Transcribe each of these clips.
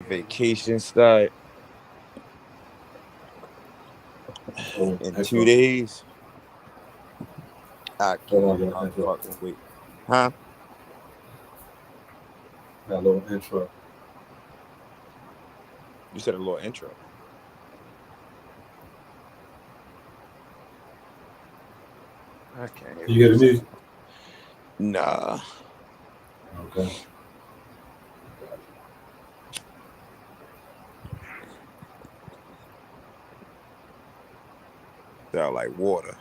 Vacation start Oh, in two intro. days. I Hold on, your cannot intro. fucking wait. Huh? Got a little intro. You said a little intro. I can't hear You what hear you the say. music? Nah. Okay. Sound like water.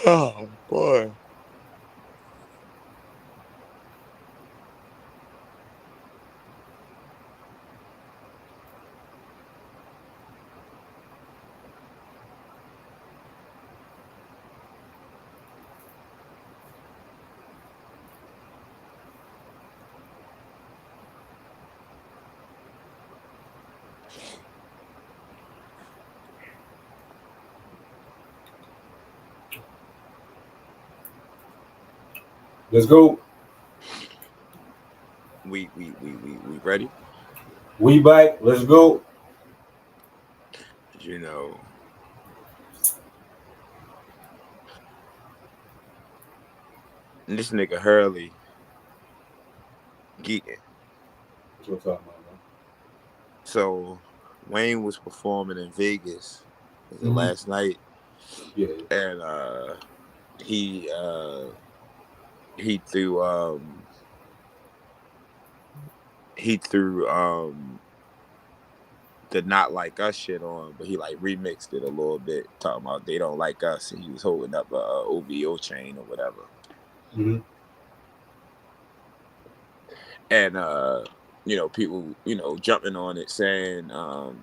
Oh boy. Let's go. We ready? We back. Let's go. You know, this nigga Hurley geeking. What you talking about, So Wayne was performing in Vegas. Was it man? last night? Yeah. And he he threw he threw the Not Like Us shit on, but he like remixed it a little bit, talking about they don't like us, and he was holding up a OVO chain or whatever. Mm-hmm. And people, jumping on it saying, oh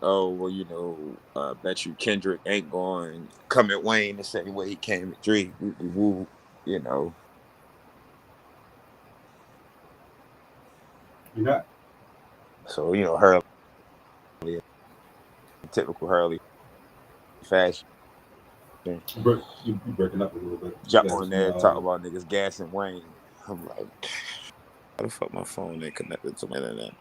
well, bet you Kendrick ain't going to come at Wayne the same way he came at Drake. Woo, woo, woo, you know. You not? So Hurley, typical Hurley fashion, You breaking up a little bit. You jump got on some. there talk about niggas gassing Wayne. I'm like, how the fuck my phone ain't connected to my internet?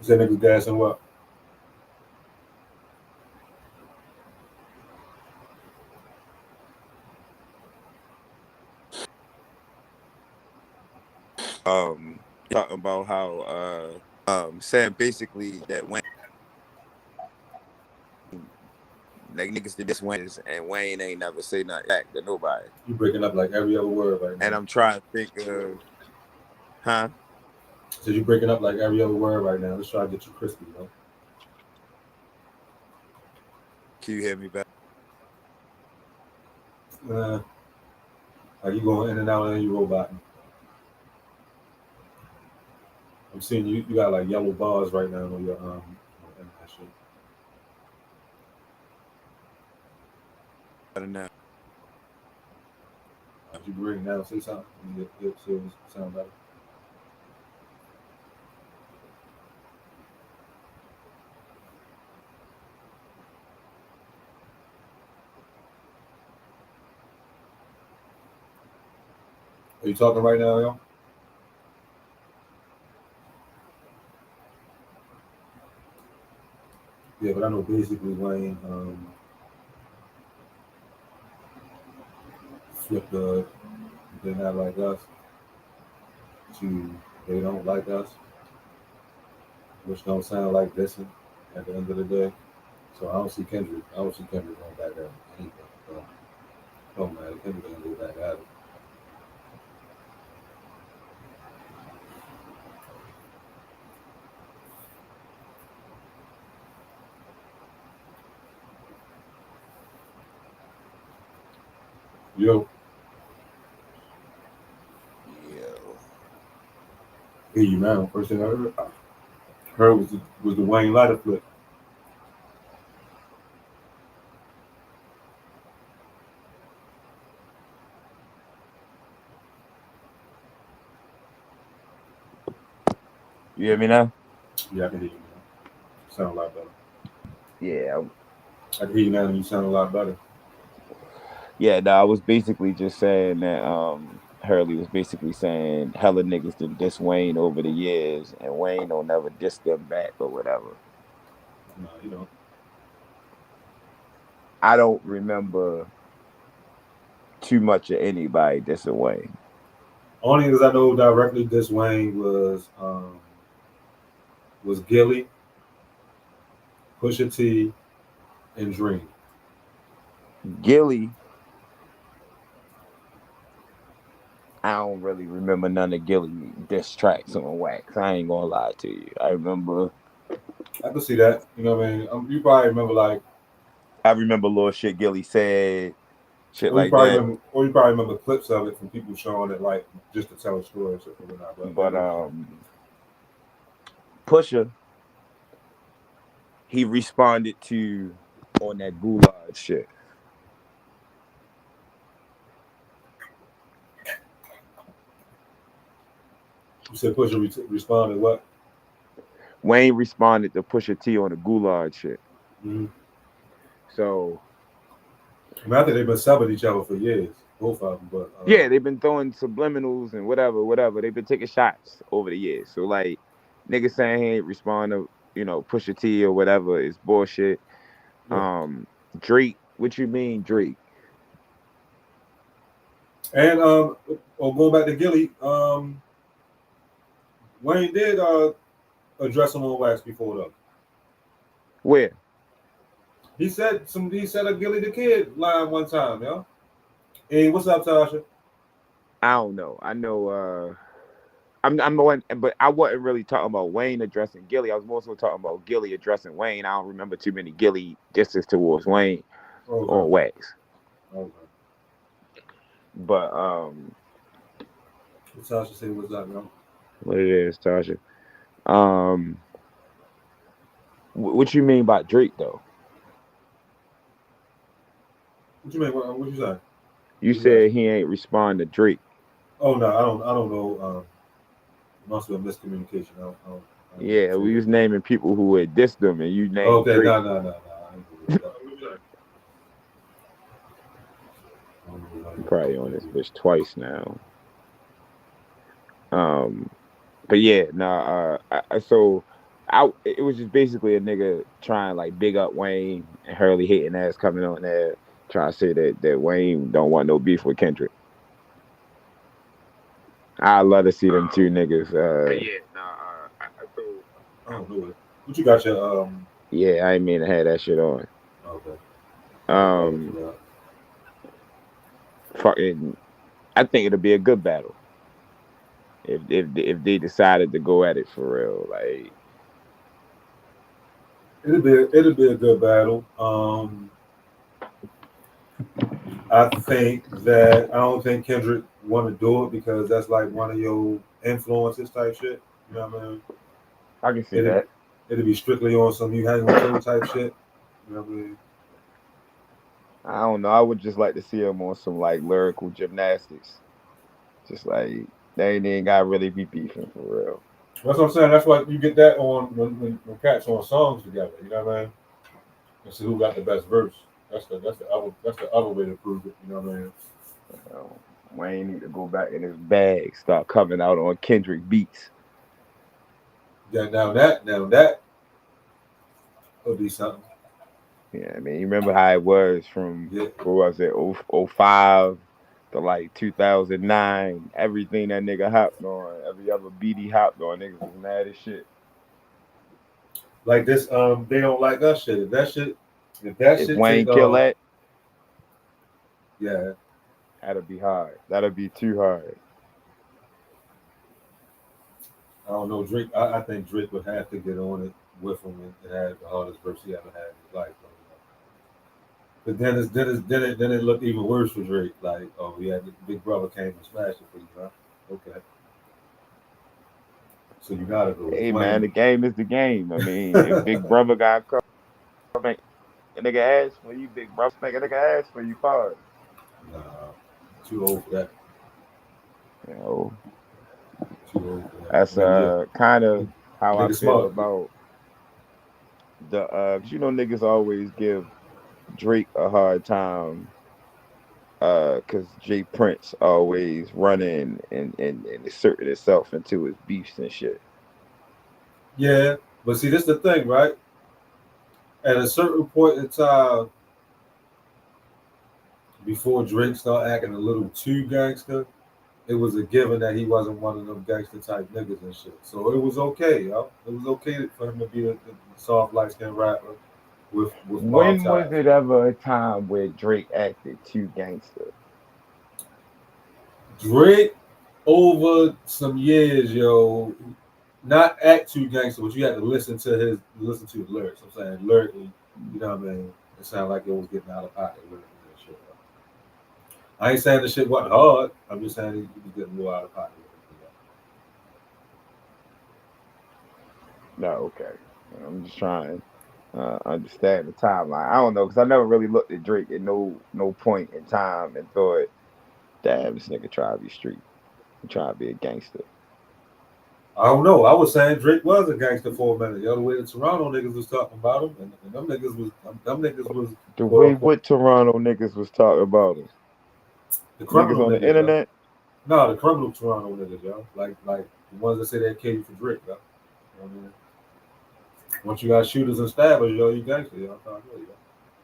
You said niggas gas and what? Talking about how saying basically that Wayne, like niggas did this Wayne, and Wayne ain't never say nothing back to nobody. You breaking up like every other word right And now. I'm trying to think of, huh? So you breaking up like every other word right now. Let's try to get you crispy, Can you hear me back? Like you going in and out and you roboting. I'm seeing you got like yellow bars right now on your internet shit. Better now. If you bring now, say something. It sound better. Are you talking right now, yo? Yeah, but I know basically Wayne flipped the They're Not Like Us. to they don't like us, which don't sound like dissing at the end of the day. So I don't see Kendrick. I don't see Kendrick going back at anything. So, oh man, Kendrick gonna go back at it. Yo, Yeah. hear you now. First thing I heard was the Wayne Lighter flip. You hear me now? Yeah, I can hear you now. Sound a lot better. Yeah. I can hear you now, and you sound a lot better. Yeah, no, I was basically just saying that Hurley was basically saying hella niggas done diss Wayne over the years and Wayne don't never diss them back or whatever. No, you don't. I don't remember too much of anybody dissing Wayne. Only niggas I know directly this Wayne was Gilly, Pusha T, and Dream. Gilly, I don't really remember none of Gilly diss tracks on wax. I ain't gonna lie to you. I can see that. You know what I mean? You probably remember like, I remember little shit Gilly said, shit or you like probably that. remember, or you probably remember clips of it from people showing it like just to tell a story or whatnot. But that But was Pusha, he responded to on that Goulard shit. you said Pusha responded what? Wayne responded to Pusha T on the Goulard shit. Mm-hmm. So I mean, I think they've been subbing each other for years, both of them. But yeah, they've been throwing subliminals and whatever. They've been taking shots over the years. So like niggas saying he ain't respond to, Pusha T or whatever is bullshit. yeah, Drake, what you mean, Drake? and going back to Gilly, Wayne did address him on wax before though. Where? He said a Gilly the Kid line one time, yo. Hey, what's up, Tasha? I don't know. I know I'm the one, but I wasn't really talking about Wayne addressing Gilly. I was more so talking about Gilly addressing Wayne. I don't remember too many Gilly distance towards Wayne Okay. on wax. Okay. But What Tasha say what's up, yo? what it is, Tasha? Um, what you mean by Drake though? What you mean? What you say? You What you said asking? he ain't respond to Drake. Oh no, I don't know. Must be a miscommunication. I don't Yeah, say we that. was naming people who had dissed them, and you named Okay, Drake. no. I ain't gonna do that. What you say? I don't know I'm nothing probably about on that this either. bitch twice now. Um, but yeah, nah. So it was just basically a nigga trying like big up Wayne and Hurley hating ass coming on there trying to say that Wayne don't want no beef with Kendrick. I love to see them two niggas. But yeah, nah. So I don't know it. What you got your yeah, I ain't mean to have that shit on. Okay. I apologize for Um, that. fucking, I think it'll be a good battle if they decided to go at it for real. Like, It'll be a good battle. I don't think Kendrick want to do it because that's like one of your influences type shit. You know what I mean? I can see It'll that. it'll be strictly on some you hang with Joe type shit. You know what I mean? I don't know. I would just like to see him on some like lyrical gymnastics. Just like they ain't even got really be beefing for real. That's what I'm saying. That's why you get that on when cats on songs together. You know what I mean? And see who got the best verse. That's the other way to prove it. You know what I mean? Wayne need to go back in his bag, start coming out on Kendrick beats. Yeah. Now that would be something. Yeah, I mean, you remember how it was from Yeah. what was it, 05 to like 2009, everything that nigga hopped on, every other beat he hopped on, niggas was mad as shit. Like this, they don't like us shit. If that If shit take Wayne kill off, that, yeah, that'll be hard. That'll be too hard. I don't know Drake. I think Drake would have to get on it with him and have the hardest verse he ever had in his life. But then it looked even worse for Drake. Like, oh yeah, the Big Brother came and smashed it for you, huh? Okay, so you gotta go with Hey man, the Wayne. game is the game. I mean, if Big Brother got come make a nigga ass for you, Big Brother make a nigga ass for you, pause. Nah, too old for that. You know, Too old for that. that's kind of how I Nigga feel smart. about the 'cause you know niggas always give Drake a hard time cause Jay Prince always running and inserting itself into his beefs and shit. Yeah, but see, this is the thing, right? At a certain point in time, before Drake started acting a little too gangster, it was a given that he wasn't one of them gangster type niggas and shit. So it was okay, yo. It was okay for him to be a soft light skinned rapper with mob When was ties. it ever a time where Drake acted too gangster? Drake over some years, yo, not act too gangster, but you had to listen to his lyrics. I'm saying lyrically, you know what I mean? It sounded like it was getting out of pocket lyrically and shit. I ain't saying the shit wasn't hard. I'm just saying he was getting a little out of pocket. No, okay. I'm just trying understand the timeline. I don't know because I never really looked at Drake at no point in time and thought, damn, this nigga try to be street, he try to be a gangster. I don't know. I was saying Drake was a gangster for a minute. The other way the Toronto niggas was talking about him, and them niggas was The quote way unquote what Toronto niggas was talking about him, the niggas criminal on the niggas, yo. internet. No, the criminal Toronto niggas, yo. Like the ones that say they kill you for Drake, yo. You know what I mean? Once you got shooters and stabbers, yo, you gangster, yo. I'm trying to tell you, yo.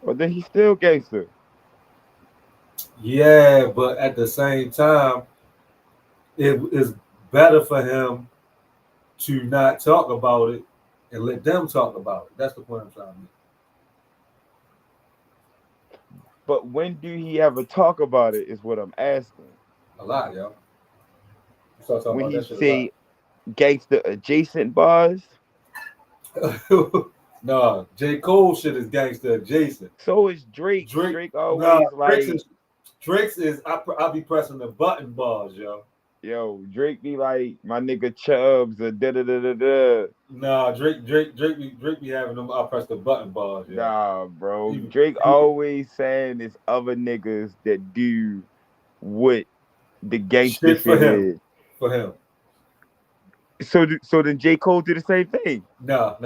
Well, then he's still gangster. Yeah, but at the same time, it is better for him to not talk about it and let them talk about it. That's the point I'm trying to make. But when do he ever talk about it? Is what I'm asking. A lot, yo. You start talking When about he that shit a lot. say gangster adjacent bars, Nah, J. Cole shit is gangster adjacent. so is Drake's. Drake, Drake nah, always like, Drake's is I be pressing the button bars, yo. yo, Drake be like, my nigga Chubbs, da da da da da. Nah, Drake be having them. I press the button bars, yo. Nah, bro. He, Drake he always saying it's other niggas that do what the gangster shit shit is. for him. So then J. Cole did the same thing. Nah.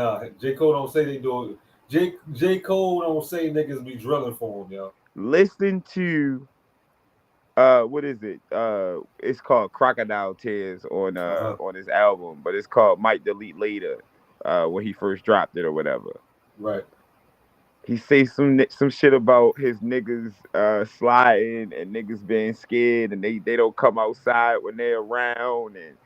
J Cole don't say they do it. J Cole don't say niggas be drilling for him, yo. Listen to what is it? It's called Crocodile Tears Uh huh. on his album, but it's called Might Delete Later, when he first dropped it or whatever. Right. He say some shit about his niggas sliding and niggas being scared and they don't come outside when they're around and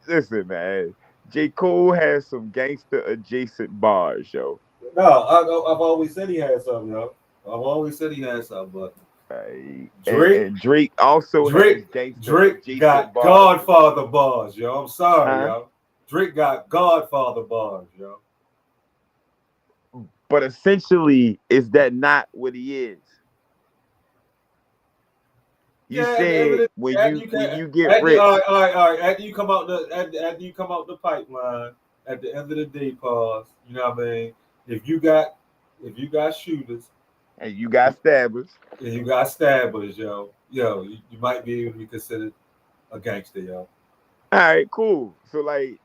listen, man, J. Cole has some gangster adjacent bars, yo. No, I've always said he had something, yo. I've always said he had something, but Drake, And Drake also has gangster Drake adjacent got bars for Godfather sure. bars, yo. I'm sorry, Huh? yo. Drake got Godfather bars, yo. But essentially, is that not what he is? You Yeah, at the end of said the after you when can you get after rich, all right. After you come out after you come out the pipeline, at the end of the day, pause. You know what I mean? If you got shooters and you got stabbers. and you got stabbers, yo, you might be able to be considered a gangster, yo. All right, cool. So like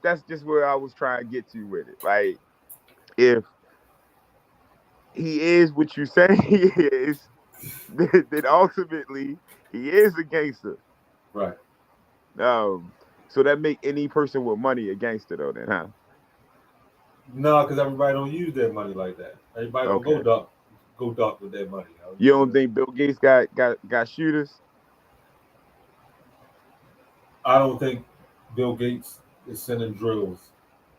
that's just where I was trying to get to with it. Like if he is what you say he is, then ultimately he is a gangster. Right. Um, so that make any person with money a gangster though, then, huh? No, because everybody don't use their money like that. Everybody don't Okay. go go dark with that money, yo. You don't think Bill Gates got shooters? I don't think Bill Gates is sending drills.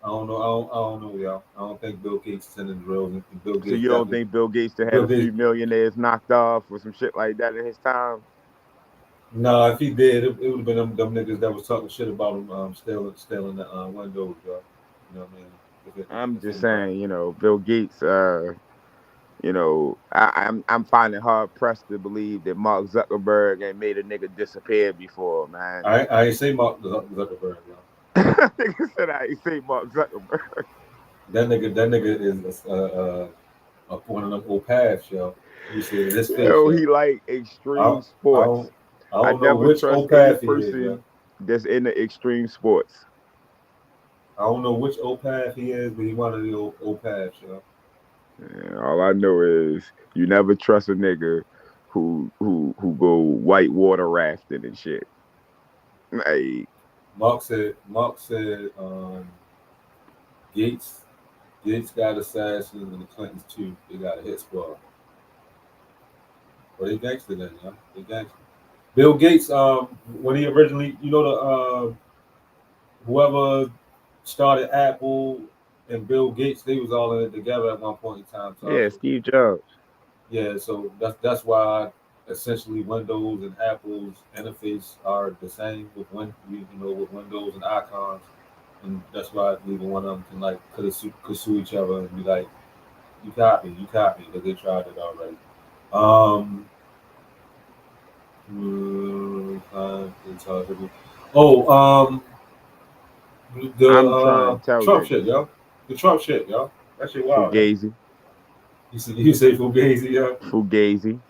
I don't know. I don't know, y'all. I don't think Bill Gates is sending drills. And Bill So Gates you don't definitely. think Bill Gates to had Bill a few Gates. millionaires knocked off or some shit like that in his time? Nah, if he did, it would have been them niggas that was talking shit about him, stealing the windows, yo. You know what I mean? I'm If just anybody. saying, Bill Gates. I'm finding hard pressed to believe that Mark Zuckerberg ain't made a nigga disappear before, man. I ain't say Mark Zuckerberg, yo. Nigga said I ain't say Mark Zuckerberg. That nigga is up one of them old paths, yo. You see it in his face, He yo. like I, extreme I sports. don't I I don't know never which trust old any path he is, yo. person that's in the extreme sports. I don't know which old path he is, but he one of the old paths, yo. Yeah, all I know is you never trust a nigga who go white water rafting and shit. Like, Mark said Gates got assassins and the Clintons too. They got a hit squad. Well, they gangster then, yeah. They gangster. Bill Gates, when he originally, the whoever started Apple and Bill Gates, they was all in it together at one point in time. So, yeah, Steve Jobs. yeah, so that's why essentially Windows and Apple's interface are the same with Windows and icons, and that's why neither one of them can could sue each other and be like, you copy, because they tried it already. Um, it's hard to do. Oh, the I'm trying to tell Trump shit, niggas. yo. The Trump shit, yo. That shit wild, yo. Fugazi. You say Fugazi, yo. Fugazi.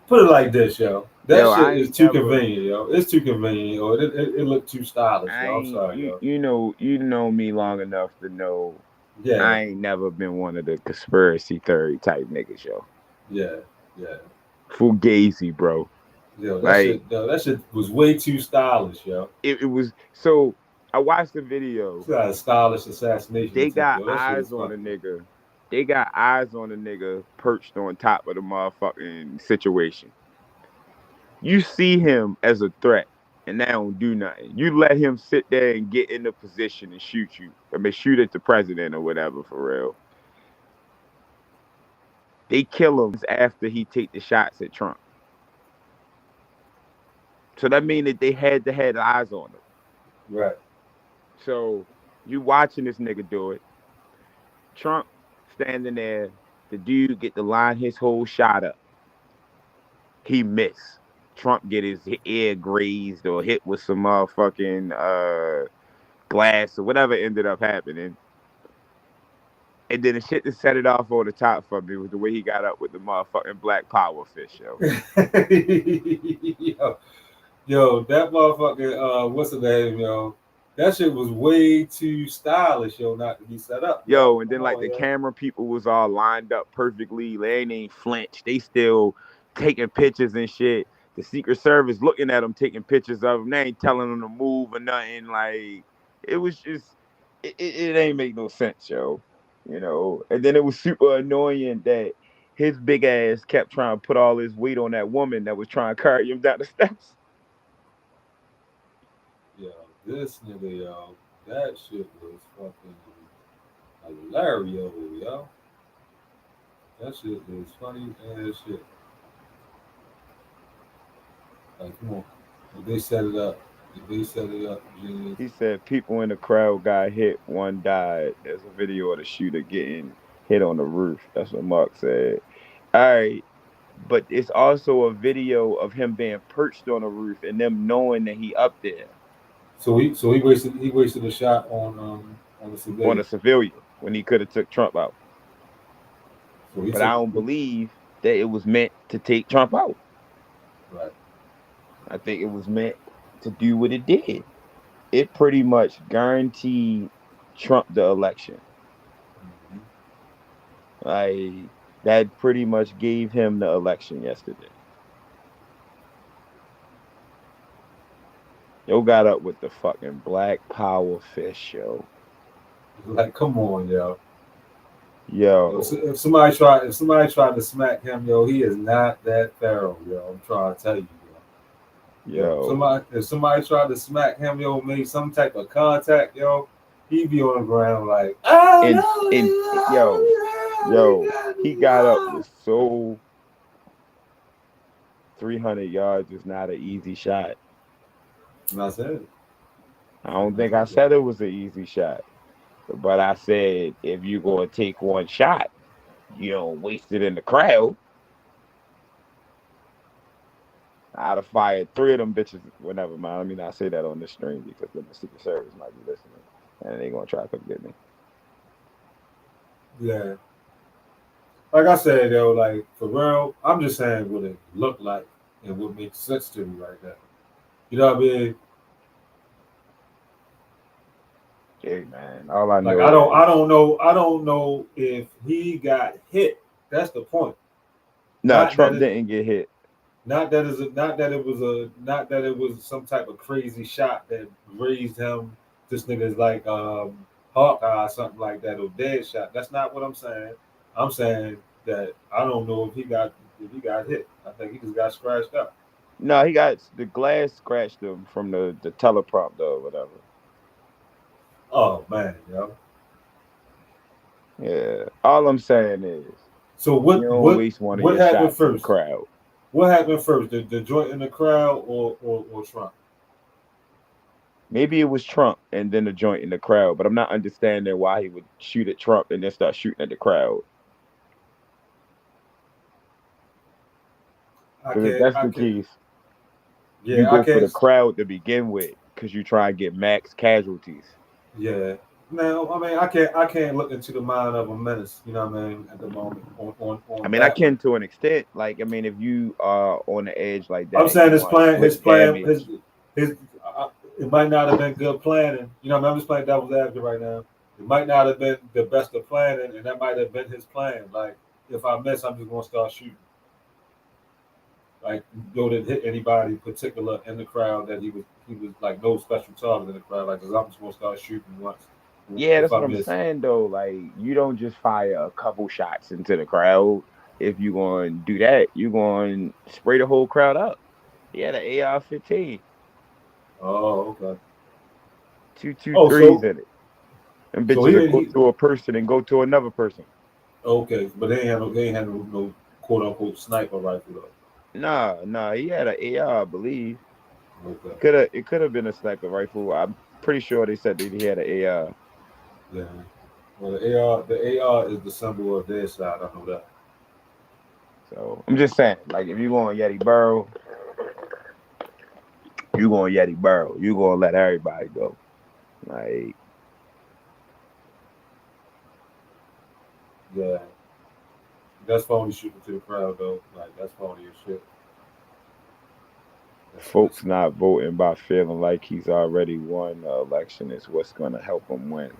Put it like this, yo. That Yo, shit I is ain't too never convenient, yo. It's too convenient, yo. It looked too stylish, I yo. I'm ain't sorry, you yo. you know me long enough to know Yeah, I ain't never been one of the conspiracy theory type niggas, yo. yeah, yeah. Fugazi, bro. Yo, Like that shit was way too stylish, yo. it was so I watched the video. It's got a stylish assassination They attempt, got yo. That shit is eyes on a fucking. nigga. They got eyes on a nigga perched on top of the motherfucking situation. You see him as a threat, and they don't do nothing. You let him sit there and get in the position and shoot you. I mean, shoot at the president or whatever for real. They kill him after he take the shots at Trump. So that means that they had to have eyes on him. Right. So you watching this nigga do it. Trump standing there. The dude get to line his whole shot up. He missed. Trump get his ear grazed or hit with some motherfucking glass or whatever ended up happening. And then the shit that set it off on the top for me was the way he got up with the motherfucking Black Power fish, yo. yo, that motherfucking what's the name, yo? That shit was way too stylish, yo, not to be set up, yo. Yo, and Come then like on, the yo. camera people was all lined up perfectly. They ain't flinched. They still taking pictures and shit. The Secret Service looking at them, taking pictures of them. They ain't telling them to move or nothing. Like it was just, it ain't make no sense, yo. And then it was super annoying that his big ass kept trying to put all his weight on that woman that was trying to carry him down the steps. Yo, this nigga, yo, that shit was fucking hilarious, yo. That shit is funny as shit. Like, come on. If they set it up, genius. He said people in the crowd got hit, one died. There's a video of the shooter getting hit on the roof. That's what Mark said. All right. But it's also a video of him being perched on the roof and them knowing that he up there So he wasted a shot on the on civilian. a civilian when he could have took Trump out. So he But I took don't believe that it was meant to take Trump out. right. I think it was meant to do what it did. It pretty much guaranteed Trump the election. Mm-hmm. Like that pretty much gave him the election yesterday. Yo got up with the fucking Black Power fish show. Like, come on, yo. Yo, Yo, if somebody tried to smack him, yo, he is not that thorough, yo. I'm trying to tell you, yo. yo, If somebody tried to smack him, yo, made some type of contact, yo, he'd be on the ground like, oh and no, and yo, he got up with so 300 yards is not an easy shot. and I said, I don't I think I said that. said it was an easy shot, but I said if you gonna take one shot, you don't waste it in the crowd. I'd have fired three of them bitches. Well, never mind. Let me not say that on this stream because then the Secret Service might be listening and they gonna try to come get me. Yeah, like I said, yo, like for real, I'm just saying what it looked like and what makes sense to me right now. You know what I mean? Hey man, all I Like know is I don't know if he got hit. That's the point. nah. Not that Trump it, didn't get hit. not that it was some type of crazy shot that raised him. This nigga's like Hawkeye or something like that or dead shot. That's not what I'm saying. I'm saying that I don't know if he got hit. I think he just got scratched up. No, he got the glass scratched him from the teleprompter or whatever. Oh man, yo. Yeah. All I'm saying is So you don't waste one of what your happened shots in the first? crowd. What happened first? The joint in the crowd or Trump? Maybe it was Trump and then the joint in the crowd, but I'm not understanding why he would shoot at Trump and then start shooting at the crowd. Because if that's I the can't. case, you Yeah, I go for can't. the crowd to begin with because you try and get max casualties. Yeah. Now, I mean, I can't look into the mind of a menace. You know what I mean? At the moment, I on mean, I that one, can to an extent. Like, I mean, if you are on the edge like I'm that and saying you want to his inflict plan, damage, his. It might not have been good planning. You know, what I mean, I'm just playing devil's advocate right now. It might not have been the best of planning, and that might have been his plan. Like, if I miss, I'm just gonna start shooting. Like, go to hit anybody particular in the crowd that he was like no special target in the crowd. Like, 'cause I'm just gonna start shooting once yeah, if that's I what I'm miss. saying though. Like, you don't just fire a couple shots into the crowd. If you're going to do that, you're going to spray the whole crowd up. Yeah, the AR-15, Oh, okay. two, two, Oh, threes in it. And so bitches he will didn't. go to a person and go to another person. Okay, but they ain't had no quote unquote sniper rifle though. Nah, nah, he had an AR, I believe. Okay, It could have been a sniper rifle. I'm pretty sure they said that he had an AR. yeah. Well, the AR is the symbol of their side. I know that. So I'm just saying, like if you going Yeti Burrow, you going Yeti Burrow. You gonna let everybody go. Like Yeah, that's phony shooting to the crowd though. Like that's phony as shit. That's folks not voting by feeling like he's already won the election is what's gonna help him win.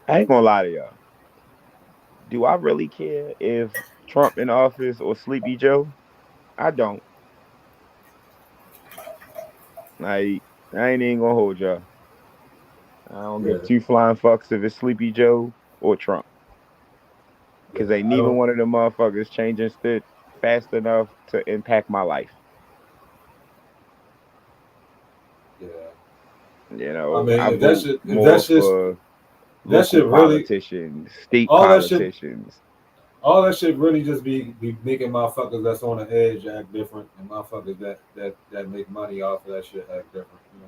I ain't gonna lie to y'all. Do I really care if Trump in office or Sleepy Joe? I don't. Like I ain't even gonna hold y'all. I don't yeah, give two flying fucks if it's Sleepy Joe or Trump. yeah. Cause ain't I neither don't. one of them motherfuckers changing shit fast enough to impact my life. Yeah. You I know, mean, I vote more for if that local shit really politicians, state all that shit politicians. all that shit really just be making motherfuckers that's on the edge act different and motherfuckers that make money off of that shit act different. You know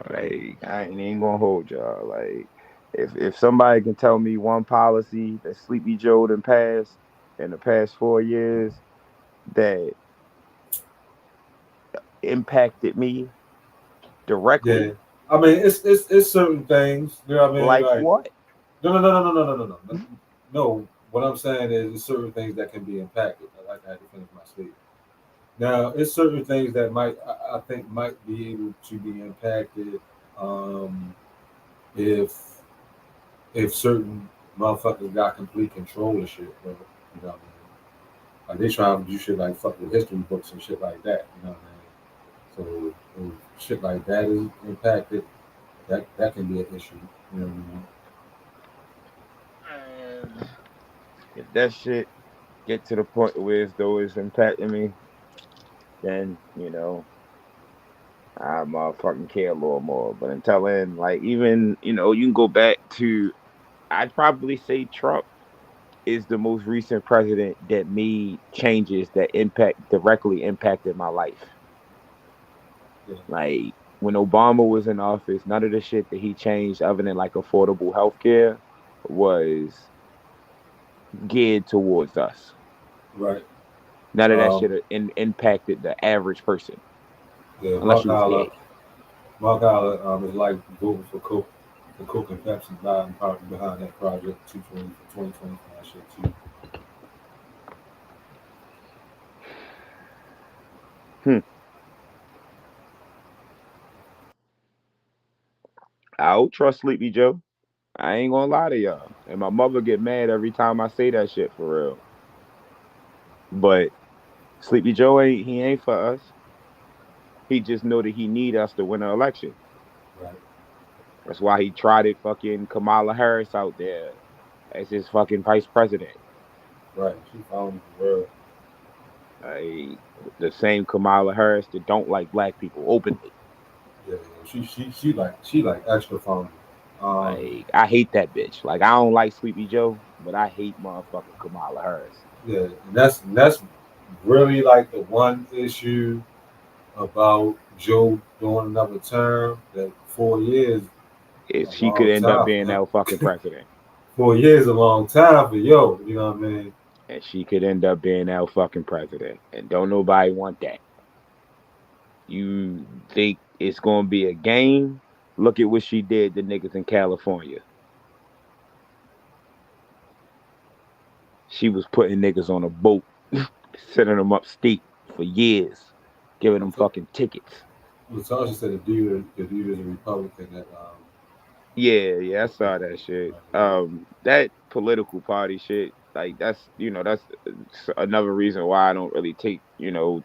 what Like I ain't even gonna hold y'all. Like if somebody can tell me one policy that Sleepy Joe done passed in the past 4 years that impacted me I mean? Yeah. directly, I mean, it's certain things. You know what I mean? like Like what? no. What I'm saying is, it's certain things that can be impacted. I had to finish my statement. Now, it's certain things that I think might be able to be impacted um, if certain motherfuckers got complete control of shit, bro. You know what I mean? Like they try to do shit like fuck with history books and shit like that. You know what I mean? So if shit like that is impacted, that can be an issue. You know what I mean? If that shit get to the point where it's though it's impacting me, then I motherfucking care a little more. But until then, like even you can go back to I'd probably say Trump is the most recent president that made changes that directly impacted my life. Yeah, Like when Obama was in office, none of the shit that he changed other than like affordable health care was geared towards us. right. None of that Um, shit impacted the average person yeah, unless you was gay. Mark Holler is like voting for Coke and Pepsi behind that project 220 for 2025 shit too. Hmm. I don't trust Sleepy Joe. I ain't gonna lie to y'all. And my mother get mad every time I say that shit for real. But Sleepy Joe ain't for us. He just know that he need us to win the election. Right, That's why he trotted fucking Kamala Harris out there as his fucking vice president. right. She found the world. Like the same Kamala Harris that don't like black people openly. Yeah, yeah. She like extra found it. Like I hate that bitch. Like I don't like Sleepy Joe, but I hate motherfucking Kamala Harris. Yeah, and that's really like the one issue about Joe doing another term. That 4 years If a she could long end up time being for him. that fucking president. 4 years a long time for yo. You know what I mean? And she could end up being our fucking president. And don't nobody want that. You think it's gonna be a game? Look at what she did to niggas in California. She was putting niggas on a boat, sending them upstate for years, giving them fucking tickets. Latasha said the dude is a Republican that Yeah, yeah, I saw that shit. That political party shit, like that's another reason why I don't really take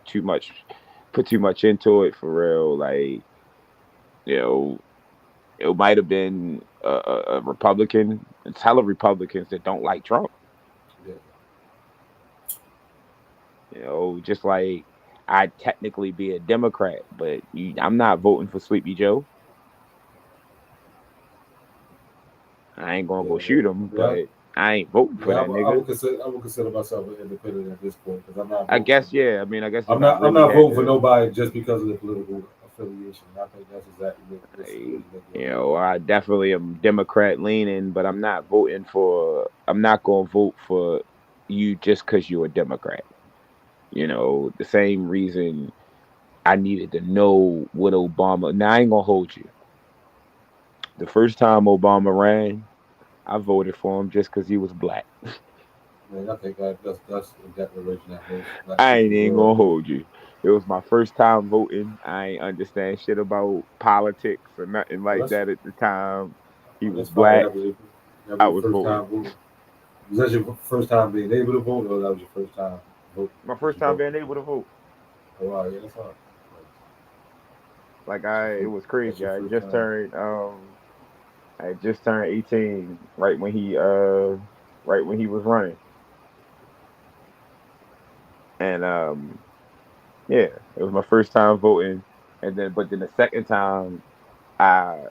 too much, put too much into it for real. Like you know, it might have been a Republican. It's hella Republicans that don't like Trump. yeah, Just like I'd technically be a Democrat, but I'm not voting for Sleepy Joe. I ain't gonna yeah, go shoot him, yeah. but I ain't voting for Yeah, that nigga. I would consider myself an independent at this point because I'm not I voting for. guess yeah. I mean, I guess if I'm I not. I'm really not had voting for to, nobody just because of the political affiliation. I think that's exactly what's I, really making it hard. I definitely am Democrat leaning, but I'm not voting for. I'm not gonna vote for you just because you're a Democrat. The same reason I needed to know what Obama. Now I ain't gonna hold you. The first time Obama ran, I voted for him just because he was black. Man, I think that's a declaration that most black I ain't people even will gonna agree. hold you. It was my first time voting. I ain't understand shit about politics or nothing Well, like that at the time. He was that's fine. black. That was I your was first voting. time voting. Was that your first time being able to vote, or that was your first time voting? My Did first you time vote? being able to vote. Oh wow, yeah, that's hard. Like That's your it first. was That's crazy. your first time. I had just turned 18 right when he was running. And yeah, it was my first time voting. And then but then the second time I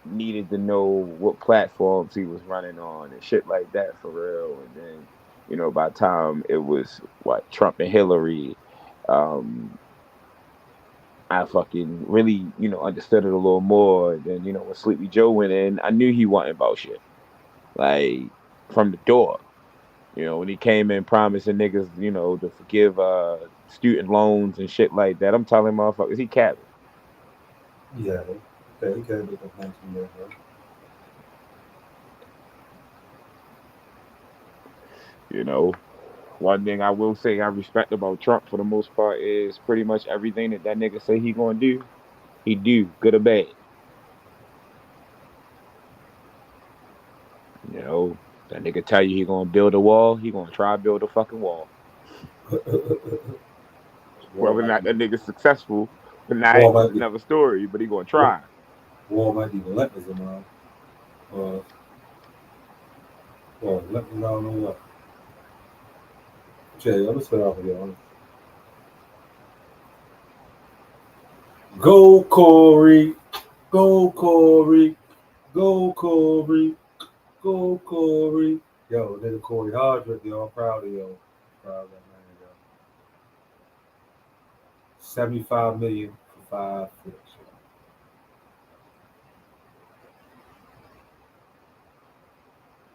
needed to know what platforms he was running on and shit like that for real. And then, by the time it was what Trump and Hillary, um, I fucking really, understood it a little more. And then, when Sleepy Joe went in, I knew he wasn't about shit. Like from the door. When he came in promising niggas, to forgive student loans and shit like that. I'm telling motherfuckers he capping. Yeah, okay, he can make a point from there, bro. You know, One thing I will say I respect about Trump for the most part is pretty much everything that nigga say he gonna do, he do, good or bad. That nigga tell you he gonna build a wall, he gonna try to build a fucking wall. War Whether or might not be that nigga's successful or not war is might be another story, but he gonna war, try. war might be relentless, man. Or let me know what. Okay, let's start off here. Go Corey, go Corey, go Corey, go Corey. Yo, nigga Corey Hardrick, yo, I'm proud of yo. Proud of that man, yo. 75 million for 5 flicks. Yo.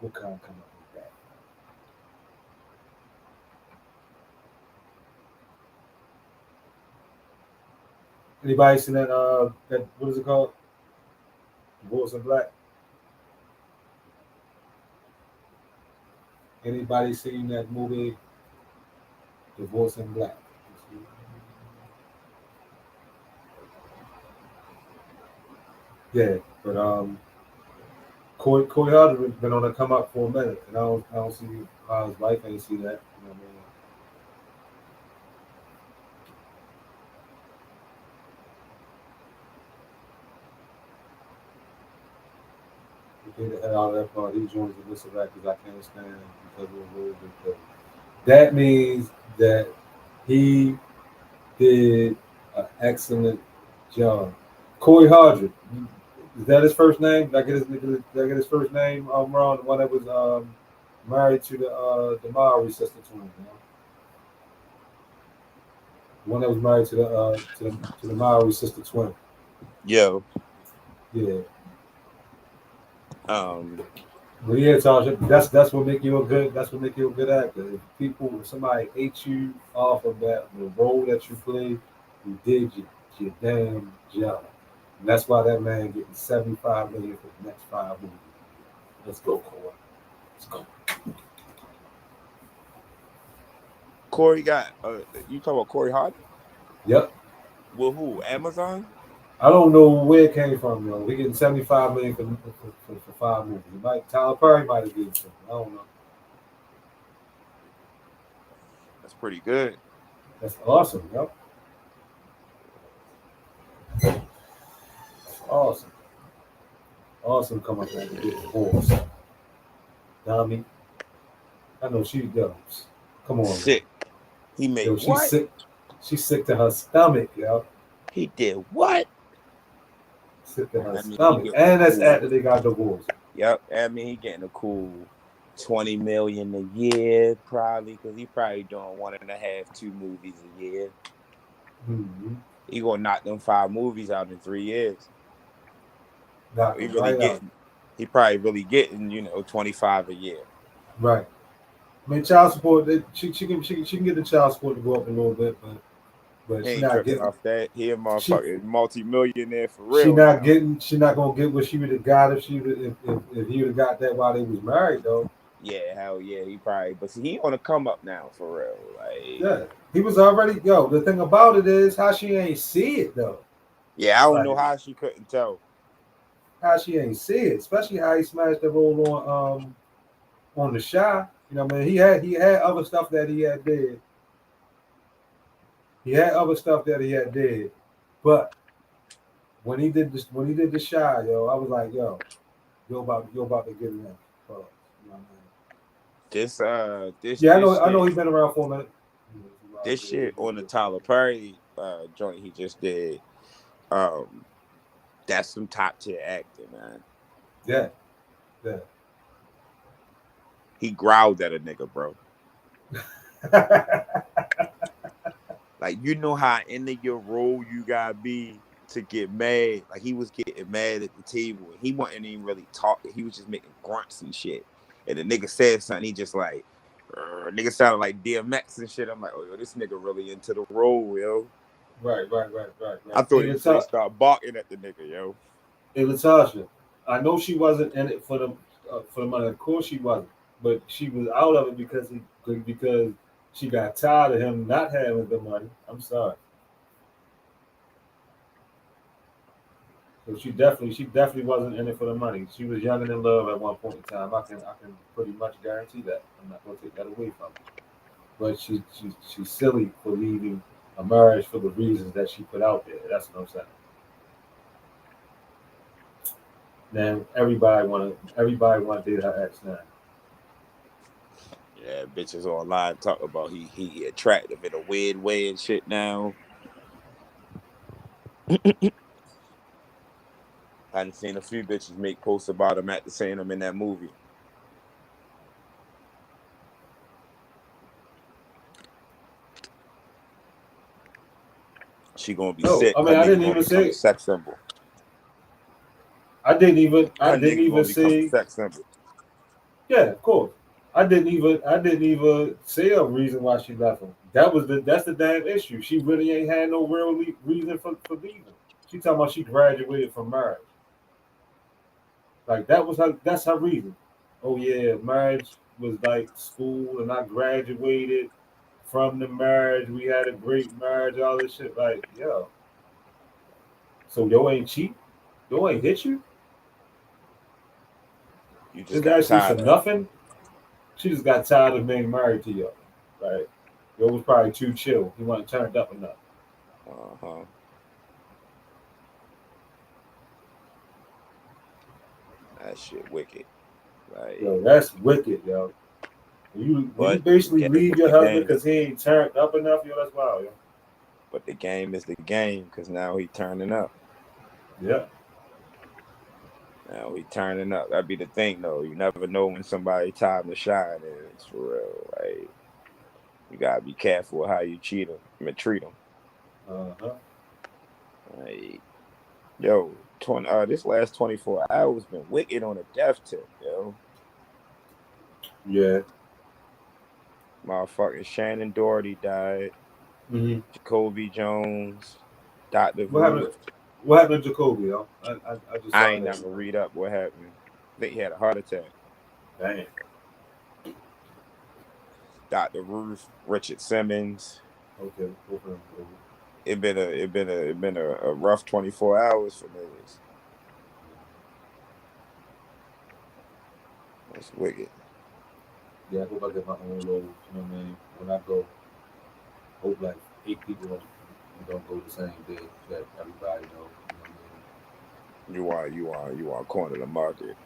What kind of come up with that? Anybody seen that what is it called? Wolves in Black? Anybody seen that movie, Divorce in Black? Yeah, but Corey Hardwick been on the come up for a minute, and I don't see how his wife ain't see that. You know what I mean? He get the hell out of that part. He joins the list of actors I can't stand because of the rules and play. That means that he did an excellent job. Corey Hardrick, is that his first name? Did I get his first name wrong? The one that was married to the Maori sister twin. You know? The one that was married to the Maori sister twin. Yo, Yeah. um, But yeah, Tasha, that's what make you a good. That's what make you a good actor. If somebody ate you off of the role that you played, you did your damn job. And that's why that man getting 75 million for the next 5 movies. Let's go, Cole. Let's go. Corey got you talk about Corey Hart? Yep. Well, who? Amazon? I don't know where it came from, yo. We getting 75 million for 5 movies. Tyler Perry might have given something. I don't know. That's pretty good. That's awesome, yo. That's awesome. Awesome coming back and get divorced. Dami, I know she does. Come on, man. Sick. He made Yo, she's what? sick. She's sick to her stomach, yo. He did what? Sick to her I mean, he stomach. getting a And that's cool. after they got divorced. Yep. I mean, he getting a cool 20 million a year, probably, because he probably doing 1.5, 2 movies a year. Mm-hmm. He gonna knock them 5 movies out in 3 years. So Knock he them really right out. getting. He probably really getting 25 a year. Right. I mean, child support. She can get the child support to go up a little bit, but He she ain't not tripping getting. off that. He a She motherfucking multi-millionaire for she real not now. getting. She not gonna get what she would have got if he would have got that while they was married though. Yeah, hell yeah, he probably. But see, he on the come up now for real. Like, Yeah, he was already. Yo, the thing about it is how she ain't see it though. yeah, I don't Like know how she couldn't tell. how she ain't see it, especially how he smashed the roll on the Shy. You know, what I mean, he had other stuff that he had did. He had other stuff that he had did, but when he did the Shy, yo, I was like, yo, you about to get in there. You know what I mean? This Yeah, this I know shit, he's been around for a minute. this shit on the Tyler Perry joint he just did. Um, that's some top tier acting, man. Yeah, yeah. He growled at a nigga, bro. Like, how into your role you gotta be to get mad. Like, he was getting mad at the table and he wasn't even really talking. He was just making grunts and shit. And the nigga said something, he just like, nigga sounded like DMX and shit. I'm like, oh, yo, this nigga really into the role, yo. I Right. thought he was finna start barking at the nigga, yo. Hey, Latasha, I know she wasn't in it for the money. Of course she wasn't, but she was out of it because she got tired of him not having the money. I'm sorry. So she definitely wasn't in it for the money. She was young and in love at one point in time. I can pretty much guarantee that. I'm not gonna take that away from her. But she's silly for leaving a marriage for the reasons that she put out there. That's what I'm saying. Now everybody wanna date her ex now. Yeah, bitches online talk about he attractive in a weird way and shit now. I done seen a few bitches make posts about him after seeing him in that movie. She gonna be No, sick. I Her mean I nigga didn't gonna even become a say. sex symbol. I Her didn't nigga even gonna become a say. sex symbol. Yeah, of course. I didn't even say a reason why she left him. That's the damn issue. She really ain't had no real reason for leaving. She talking about she graduated from marriage. Like that's her reason. Oh yeah, marriage was like school and I graduated from the marriage. We had a great marriage, all this shit. Like, yo. So yo ain't cheat? Yo ain't hit you? You just It's got actually tired for of nothing. She just got tired of being married to yo. Right? Yo was probably too chill. He wasn't turned up enough. it. Uh-huh. That shit wicked. Like, Yo, that's wicked, yo. When you but the basically game leave is your the husband game. because he ain't turned up enough, yo, that's wild, yo. But the game is the game because now he turning up. Yeah. Now he turning up. That'd be the thing though. You never know when somebody time to shine is for real. Like you gotta be careful how you cheat them. I mean, treat them. Uh-huh. Like yo, this last 24 hours been wicked on a death tip, yo. Yeah. Motherfucking Shannon Doherty died. Hmm. Jacoby Jones, Dr. What happened? Ruth. What happened to Jacoby, yo? I just I saw ain't that. never read up what happened. I think he had a heart attack. Damn. Dr. Ruth, Richard Simmons. Okay. Okay. It been a rough 24 hours for niggas. That's wicked. Yeah, I hope I get my own load. You know what I mean? When I go, hope like 8 people don't go the same day that everybody know. You know what You want corner the market. I mean?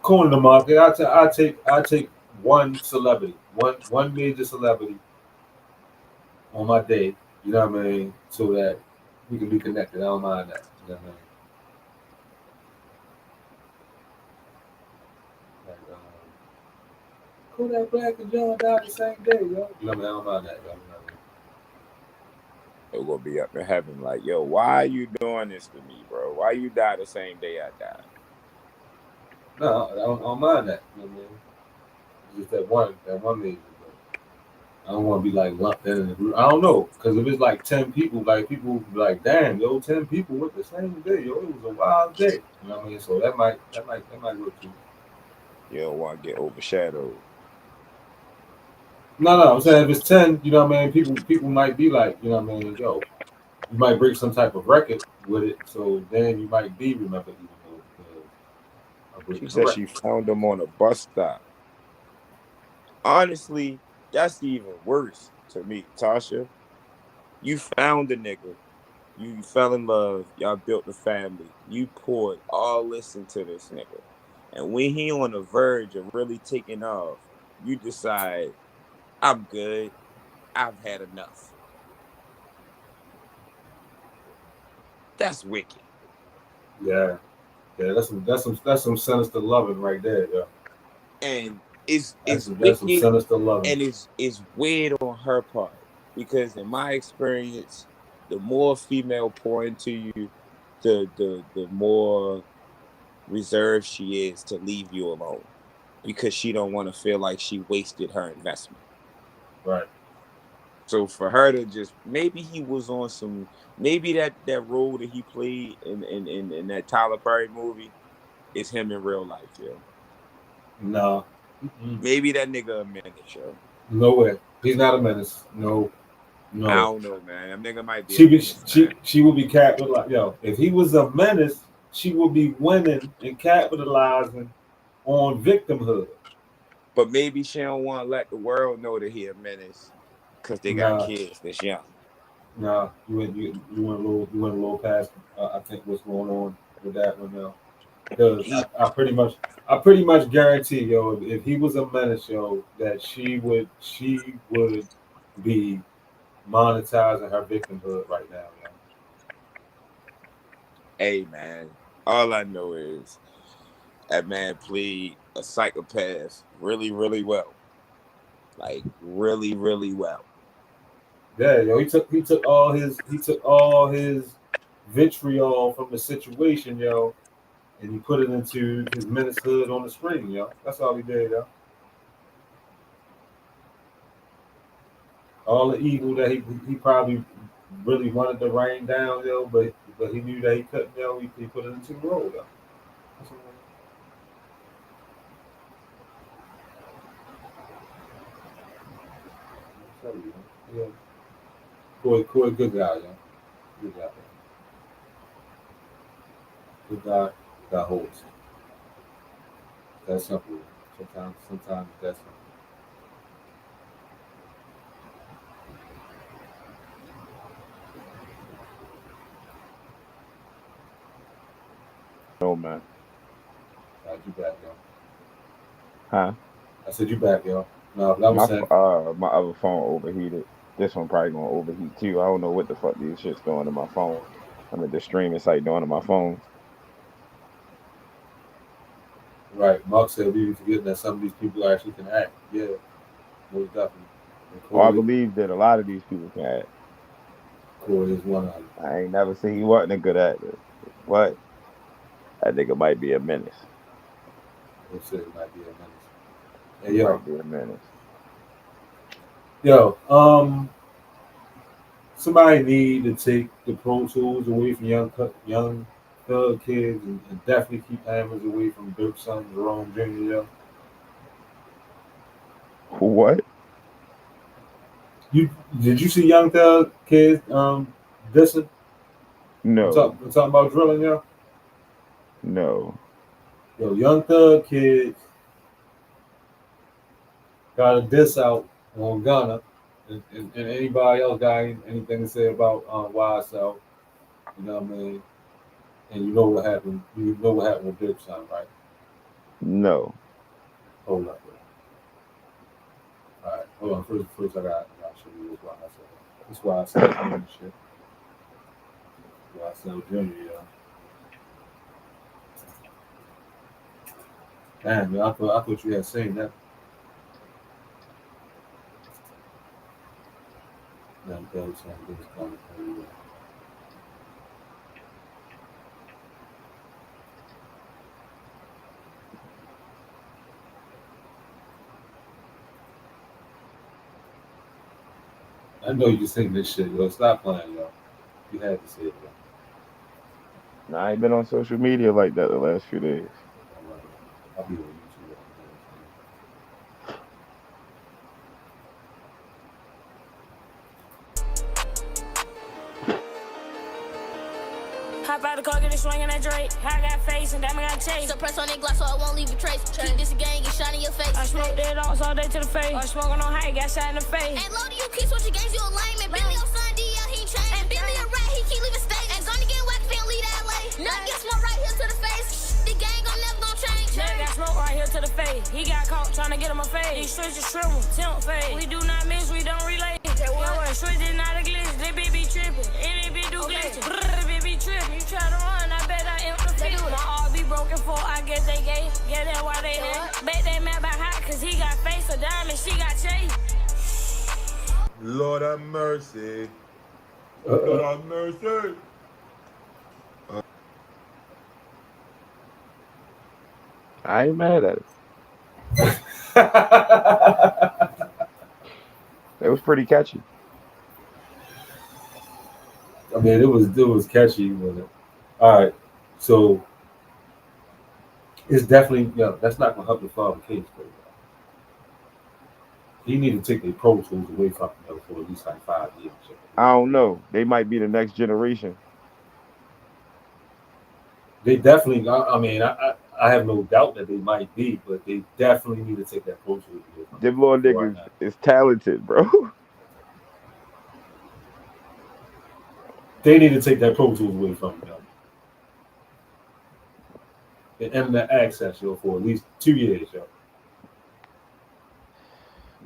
Corner the market. I take one celebrity, one major celebrity on my day. You know what I mean? So that we can be connected. I don't mind that. You know what I mean? Like, Kodak Black and John died the same day, yo. You know what I mean? I don't mind that, yo. You know what They're gonna be up in heaven like, yo, why are you doing this to me, bro? Why you die the same day I died? I mean? No, I don't mind that. You know what I mean? It's just that one major. I don't want to be like lumped in the group. I don't know, because if it's like 10 people, like people will be like, "Damn, yo, 10 people with the same day, yo, it was a wild day." You know what I mean? So that might work too. You don't want to get overshadowed. No, I'm saying if it's 10, you know what I mean. People might be like, you know what I mean, yo, you might break some type of record with it, so then you might be remembered even more because of She breaking the said record. she found him on a bus stop. Honestly, that's even worse to me, Tasha. You found the nigga. You fell in love. Y'all built a family. You poured all this into this nigga. And when he on the verge of really taking off, you decide, I'm good. I've had enough. That's wicked. Yeah, yeah, that's some sinister loving right there, yeah. And it's That's some wicked sinister loving. and it's weird on her part. Because in my experience, the more female pour into you, the more reserved she is to leave you alone. Because she don't want to feel like she wasted her investment. Right. So for her to just maybe he was on some maybe that role that he played in that Tyler Perry movie is him in real life, yo. No. Mm-mm. Maybe that nigga a menace, yo. No way. He's not a menace. No, I no. don't know, man. That nigga might be a menace, man. She will be capitalized. Yo, if he was a menace, she would be winning and capitalizing on victimhood. But maybe she don't want to let the world know that he a menace because they got Nah, kids that's young. nah. You went a little past. I think what's going on with that one now. Because I pretty much guarantee, yo, if he was a menace, yo, that she would be monetizing her victimhood right now, yo. Hey man, all I know is that man played a psychopath really, really well. Like really, really well. Yeah, yo, he took all his vitriol from the situation, yo, and he put it into his menace hood on the screen, yo. That's all he did, yo. All the evil that he probably really wanted to rain down, yo, but he knew that he couldn't, yo. He put it into the role, yo. That's what I'm telling you, yo. Yeah, Corey, good guy, yo. Good guy, yo. Good guy, got holes. That's simple. Sometimes that's simple. No man. All right, you back, yo. Huh? I said you back, yo. No, but I was saying, My other phone overheated. This one probably gonna overheat too. I don't know what the fuck these shit's doing to my phone. I mean the streaming site doing to my phone. right. Mark said we be forgetting that some of these people actually can act. Yeah, most definitely. And Well, I believe that a lot of these people can act. Corey is one of them. I ain't never seen he wasn't a good actor. But that nigga might be a menace. They said it might be a menace. He Hey, yo, might be a menace. yo, somebody need to take the Pro Tools away from young thug kids and definitely keep hammers away from Dirk's son, Jerome Jr. Yo, What? you did you see young thug kids dissing? No. I'm talking about drilling, yo. No. Yo, young thug kids got a diss out on Ghana, and anybody else got anything to say about YSL? You know what I mean? And you know what happened. You know what happened with Dirk's son, right? No. Hold up, bro. All right, hold on. First, I got to show you this YSL. This YSL Junior shit. YSL Junior, yo. Damn, man, I thought you had seen that. Young thug son, this coming for you. I know you seen this shit, yo. Stop playing, yo. You had to see it, yo. Nah, I ain't been on social media like that the last few days. All right. I'll be on YouTube. Hop out the car, get it swinging that Drake. I got face and damn, I got chase. Suppress on that glass so I won't leave a trace. Keep this gang, get shot in your face. I smoke dead dogs all day to the face. I smoking on high, got shot in the face. And low to you, keep switching games, you a lame. And Billy on son, DL, he ain't changed. And Billy a rat, he keep leaving state. And gonna get whacked, can't leave that LA. Nothing get smoke right here to the face. The gang gon' never gon' change. Nigga got smoke right here to the face. He got caught trying to get him a fade. These streets just shrivel, temp fade. We do not miss, we don't relate. What? Switch is not a glitch. This bitch be tripping. Any bitch do glitching. This bitch be tripping. You try to run, I bet I am the field. My all be broken for, I guess they gay. Yeah, that's why they hate. Bet they mad about hot, cause he got face of diamond, she got chase. Lord have mercy. Lord have mercy. I ain't mad at it. It was pretty catchy. I mean, it was catchy, but all right. So it's definitely that's not gonna help the father case, but he need to take the Pro Tools away from him for at least like 5 years. I don't know. They might be the next generation. They definitely. I mean, I have no doubt that they might be, but they definitely need to take that Pro Tools away from Them little him right niggas now. is talented, bro. They need to take that Pro Tools away from him. in internet access, yo, for at least 2 years, yo.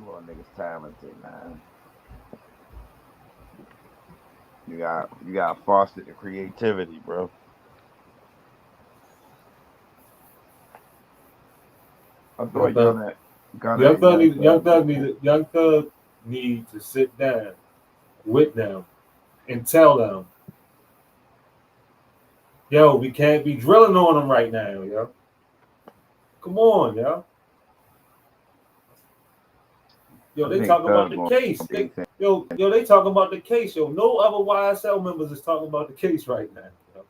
Little niggas talented, man. You got foster the creativity, bro. I Young thought Thug, Gunna and Young Thug was cool. Young Thug need to sit down with them and tell them, yo, we can't be drilling on them right now, yo. Come on, yo. Yo, I they think talking about Thug the gonna case. be saying, They talking about the case, yo. No other YSL members is talking about the case right now, yo.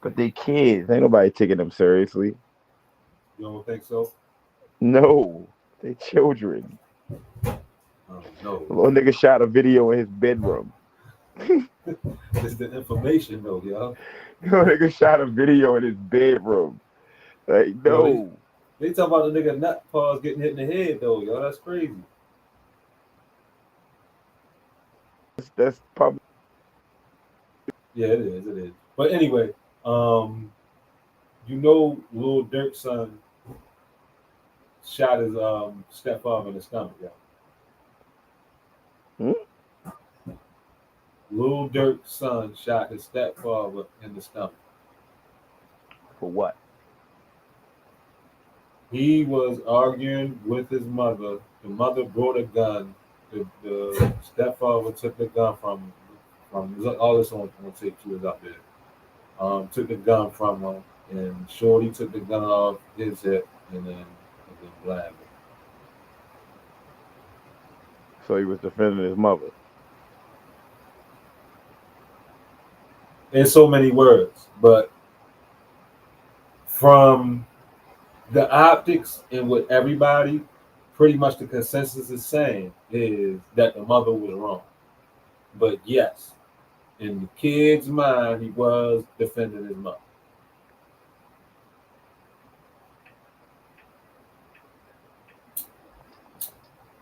but they kids. Ain't nobody taking them seriously. You don't think so? No, they children. No. Little nigga shot a video in his bedroom. It's the information, though, yo. Little nigga shot a video in his bedroom. Like, Yo, no. they talking about the nigga nut paws getting hit in the head, though, yo. That's crazy. That's probably Yeah, it is. It is. But anyway, you know, Lil Durk's son shot his stepfather in the stomach, yo. Lil Durk's son shot his stepfather in the stomach. for what? He was arguing with his mother. The mother brought a gun. The stepfather took the gun from all this on tape too is up there. Took the gun from him, and Shorty took the gun off his hip, and then blabbed him. So he was defending his mother. In so many words, but from the optics and what everybody, pretty much the consensus is saying is that the mother was wrong. But yes, in the kid's mind, he was defending his mother.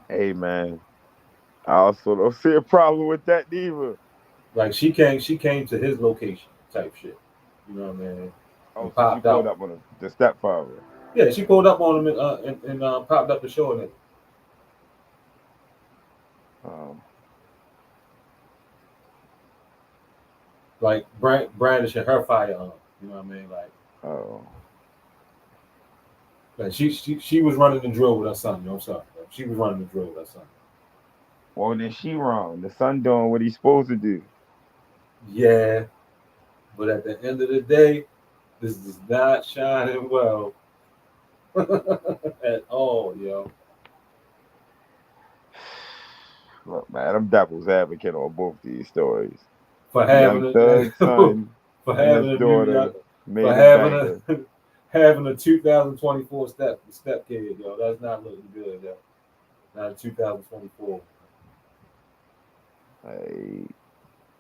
Hey man, I also don't see a problem with that either. Like she came to his location type shit. You know what I mean? Oh, And so she popped pulled out. up on the stepfather. Yeah, she pulled up on him and popped up to show him. Um, Like brandishing her firearm. You know what I mean? oh, Like she was running the drill with her son. You know what I'm saying? She was running the drill with her son. well then she wrong. The son doing what he's supposed to do. Yeah, but at the end of the day, this is not shining well at all, yo. Look, man, I'm devil's advocate on both these stories. For Young having a Thug's son for and having his a new daughter made for a having banger. a having a 2024 step kid, yo. That's not looking good, yo. Not 2024. Hey,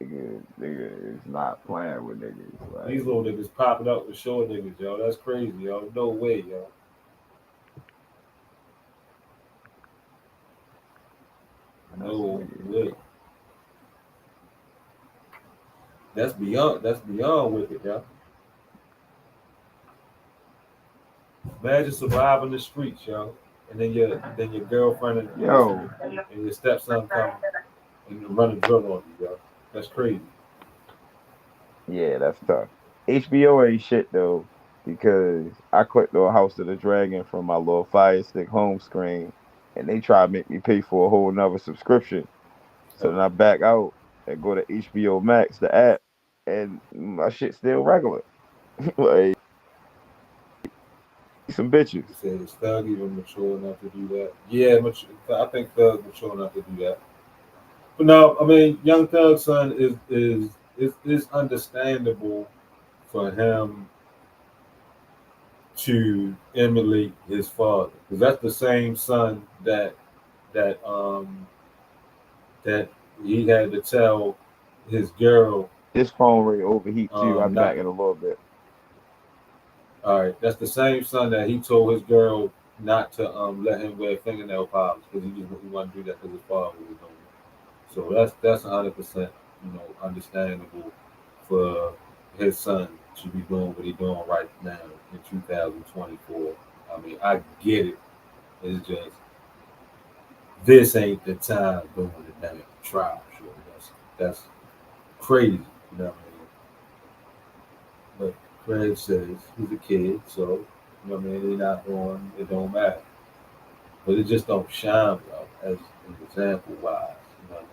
nigga is not playing with niggas. Like, These little niggas popping up with short niggas, yo. That's crazy, yo. No way, yo. No way. That's beyond wicked, yo. Imagine surviving the streets, yo. And then your girlfriend and your stepson come and run a drill on you, yo. That's crazy. yeah, that's tough. HBO ain't shit though, because I clicked on House of the Dragon from my little Fire Stick home screen, and they try to make me pay for a whole nother subscription. So then I back out and go to HBO Max, the app, and my shit's still regular. Like some bitches. You said is Thug even mature enough to do that? Yeah, I think Thug mature enough to do that. But no, I mean, Young Thug's son is understandable for him to emulate his father, because that's the same son that that he had to tell his girl. This phone rate overheat too. I'm Not back in a little bit. all right. That's the same son that he told his girl not to let him wear fingernail polish because he wanted to do that because his father was doing it. So that's 100% understandable for his son should be doing what he's doing right now in 2024. I mean, I get it. It's just this ain't the time doing the damn trial show. That's crazy. You know what I mean? But Craig says he's a kid, so you know what I mean. They're not going. It don't matter. But it just don't shine well as an example wise. You know what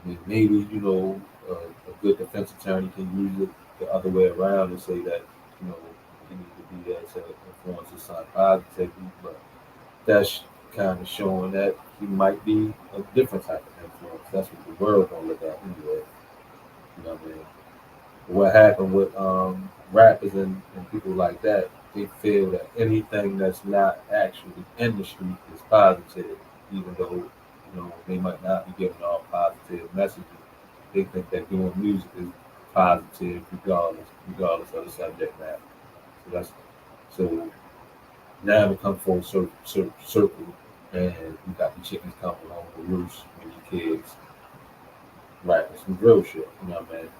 I mean? Maybe a good defense attorney can use it the other way around and say that he needs to be there to influence his son positively, but that's kind of showing that he might be a different type of influence. That's what the world gonna look at anyway. You know what I mean? What happened with rappers and people like that, they feel that anything that's not actually in the street is positive, even though they might not be giving all positive messages. They think that doing music is positive regardless of the subject matter. So that's so now it comes full circle, and you got the chickens coming home to roost when your kids rapping some real shit. You know what I mean?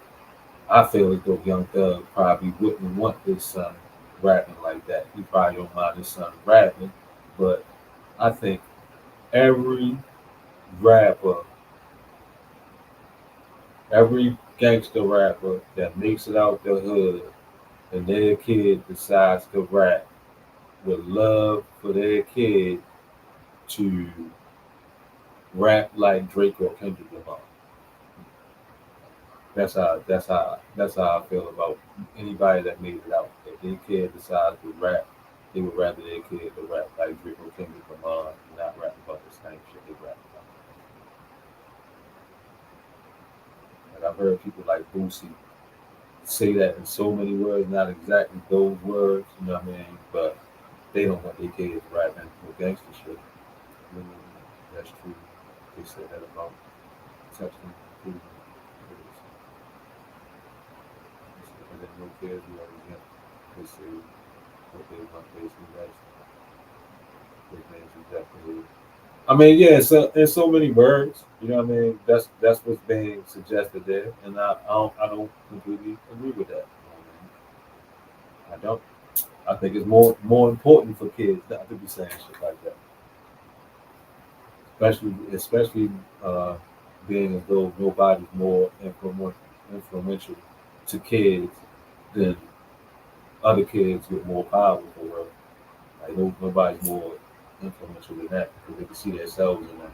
I feel as though Young Thug probably wouldn't want his son rapping like that. He probably don't mind his son rapping, but I think every rapper, every gangster rapper that makes it out the hood and their kid decides to rap would love for their kid to rap like Drake or Kendrick Lamar. That's how I feel about anybody that made it out. If their kid decides to rap, they would rather their kid to rap like Drake or Kendrick Lamar and not rap about the same shit they rap about. Like I've heard people like Boosie say that in so many words, not exactly those words, you know what I mean? But they don't want their kids rapping with gangster shit. Mm, that's true. They said that about texting, improving. And then no kids who already get they say what they want basically that's their names exactly. I mean, yeah, so in so many words, you know what I mean. That's what's being suggested there, and I don't completely agree with that. You know what I mean? I don't. I think it's more important for kids not to be saying shit like that, especially uh, being as though nobody's more influential to kids than other kids with more power for real. Like nobody's more influential than that because they can see themselves in that.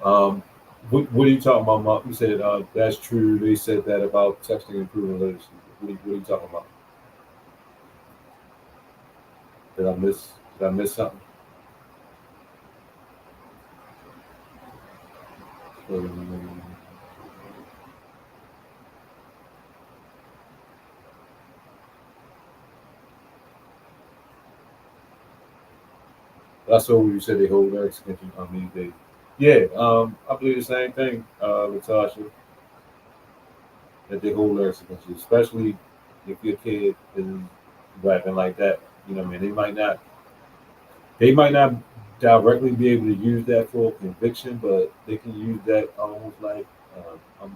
Um, what are you talking about, Mark? You said that's true. They said that about texting and improving literacy. What are you talking about? Did I miss? Did I miss something? Um, that's what you said. They hold their extension. I mean, they. Yeah, I believe the same thing, Latasha. That they hold their extension, especially if your kid is rapping like that. You know, what I mean, they might not directly be able to use that for conviction, but they can use that almost like a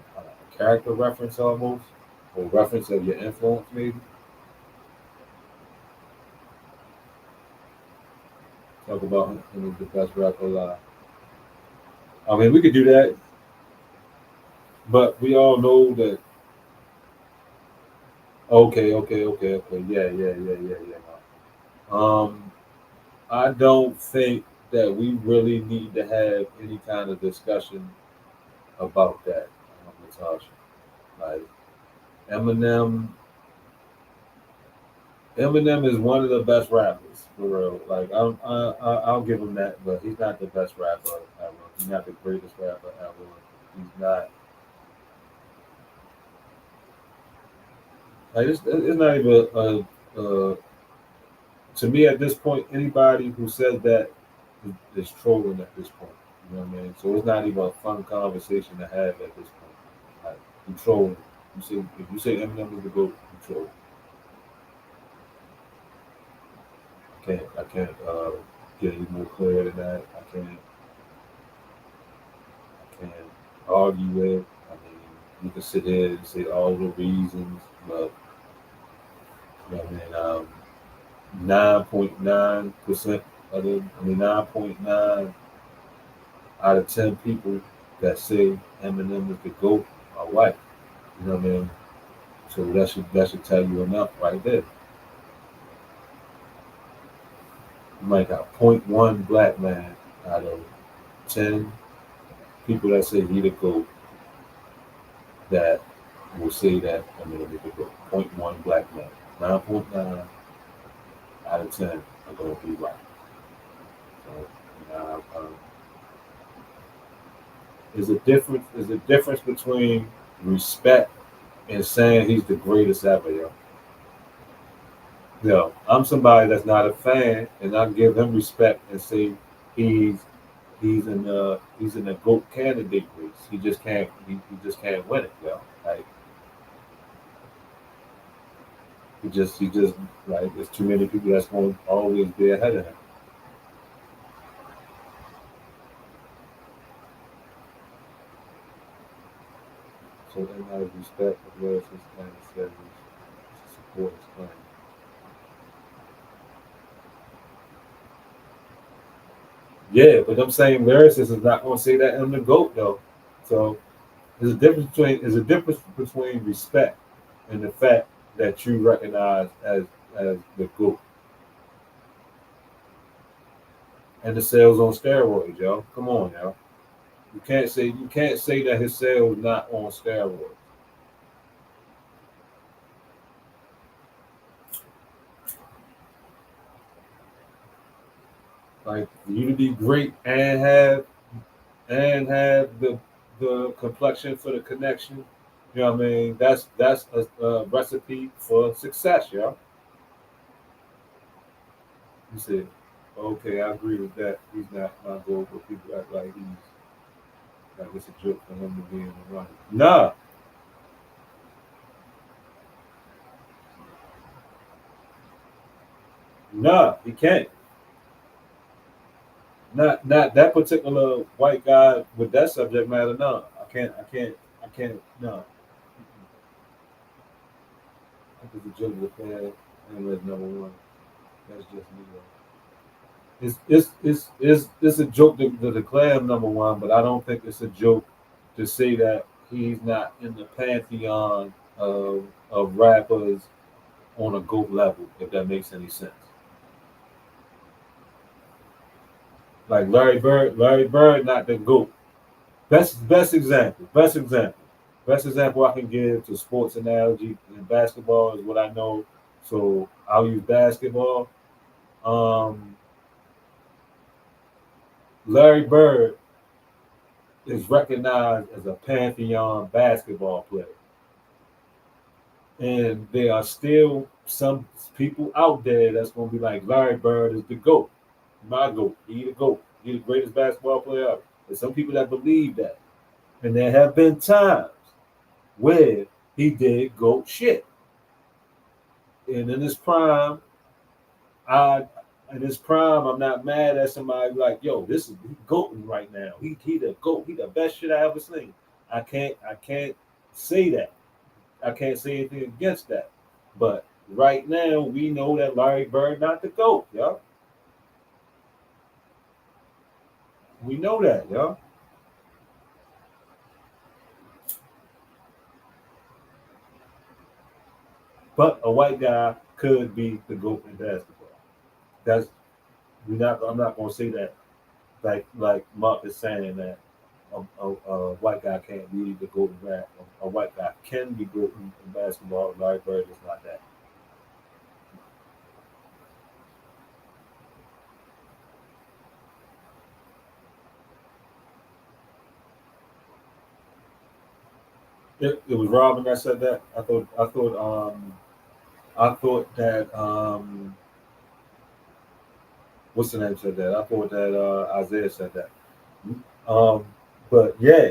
character reference almost, or reference of your influence maybe. Talk about him as the best rapper alive. I mean, we could do that, but we all know that. Okay. Yeah. I don't think that we really need to have any kind of discussion about that, Natasha. Like Eminem, Eminem is one of the best rappers for real. Like I'll give him that, but he's not the best rapper ever. He's not the greatest rapper ever. He's not like it's not even to me at this point. Anybody who says that is trolling at this point. You know what I mean? So it's not even a fun conversation to have at this point. Like you trolling. You say if you say Eminem is the goat, you troll. I can't get any more clear than that. I can't. argue with. I mean, you can sit there and say all the reasons, but I mean, 9.9% of the, 9.9 out of 10 people that say Eminem is the GOAT are white. You know what I mean? So that should tell you enough right there. You might got point 0.1 black man out of 10 people that say he the GOAT that will say that Eminem is the GOAT. Point 0.1 black man. 9.9 out of 10 are going to be white. So, there's a difference between respect and saying he's the greatest ever, yo. Yo, I'm somebody that's not a fan, and I give him respect and say he's he's in the GOAT candidate race. He just can't win it, yo. Like he just like there's too many people that's going to always be ahead of him. So then out of respect as well as his kind of says to support his claim. Yeah, but them same lyricists is not going to say that I'm the GOAT though. So there's a difference between respect and the fact that you recognize as the GOAT and the sales on steroids, yo. Come on, yo. You can't say that his sales not on steroids. Like for you to be great and have the complexion for the connection. You know what I mean? That's a recipe for success, yo. You said, okay, I agree with that. He's not my goal, but people act like he's like it's a joke for him to be in the running. Nah, nah, he can't. Not that particular white guy with that subject matter. No, I can't. No, I think it's a joke with that. And that's number one. That's just me. Though. It's a joke to declare him number one, but I don't think it's a joke to say that he's not in the pantheon of rappers on a GOAT level, if that makes any sense. Like Larry Bird, not the GOAT. Best example. Best example I can give to sports analogy in basketball is what I know. So I'll use basketball. Um, Larry Bird is recognized as a pantheon basketball player, and there are still some people out there that's going to be like Larry Bird is the GOAT, my GOAT, he the GOAT, he the greatest basketball player ever. There's some people that believe that, and there have been times where he did GOAT shit, and I I'm not mad at somebody like, yo, this is he goating right now. He the goat. He the best shit I ever seen. I can't say that. I can't say anything against that. But right now we know that Larry Bird not the goat, yo. We know that, yo. But a white guy could be the goat in basketball. That's we not. I'm not gonna say that like Mark is saying that a white guy can't be the golden rap. A white guy can be good in basketball. Larry Bird is not that. It was Robin that said that. I thought that what's the name said that. I thought that Isaiah said that. Um, but yeah,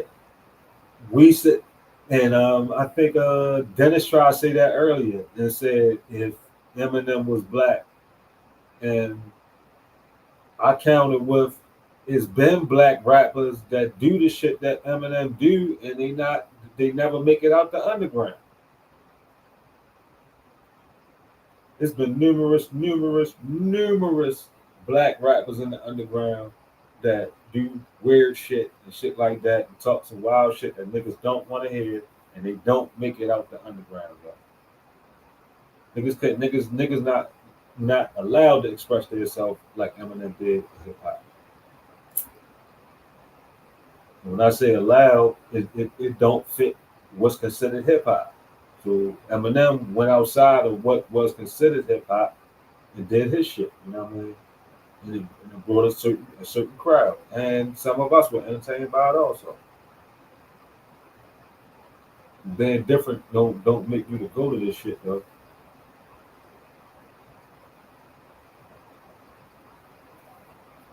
we said, and I think Dennis tried to say that earlier and said if Eminem was black, and I counted with it's been black rappers that do the shit that Eminem do, and they never make it out the underground. There's been numerous black rappers in the underground that do weird shit and shit like that and talk some wild shit that niggas don't want to hear, and they don't make it out the underground. Though. Niggas not allowed to express themselves like Eminem did in hip hop. When I say allowed, it don't fit what's considered hip hop. So Eminem went outside of what was considered hip hop and did his shit. You know what I mean? And it brought a certain crowd, and some of us were entertained by it also. Being different don't make you to go to this shit though.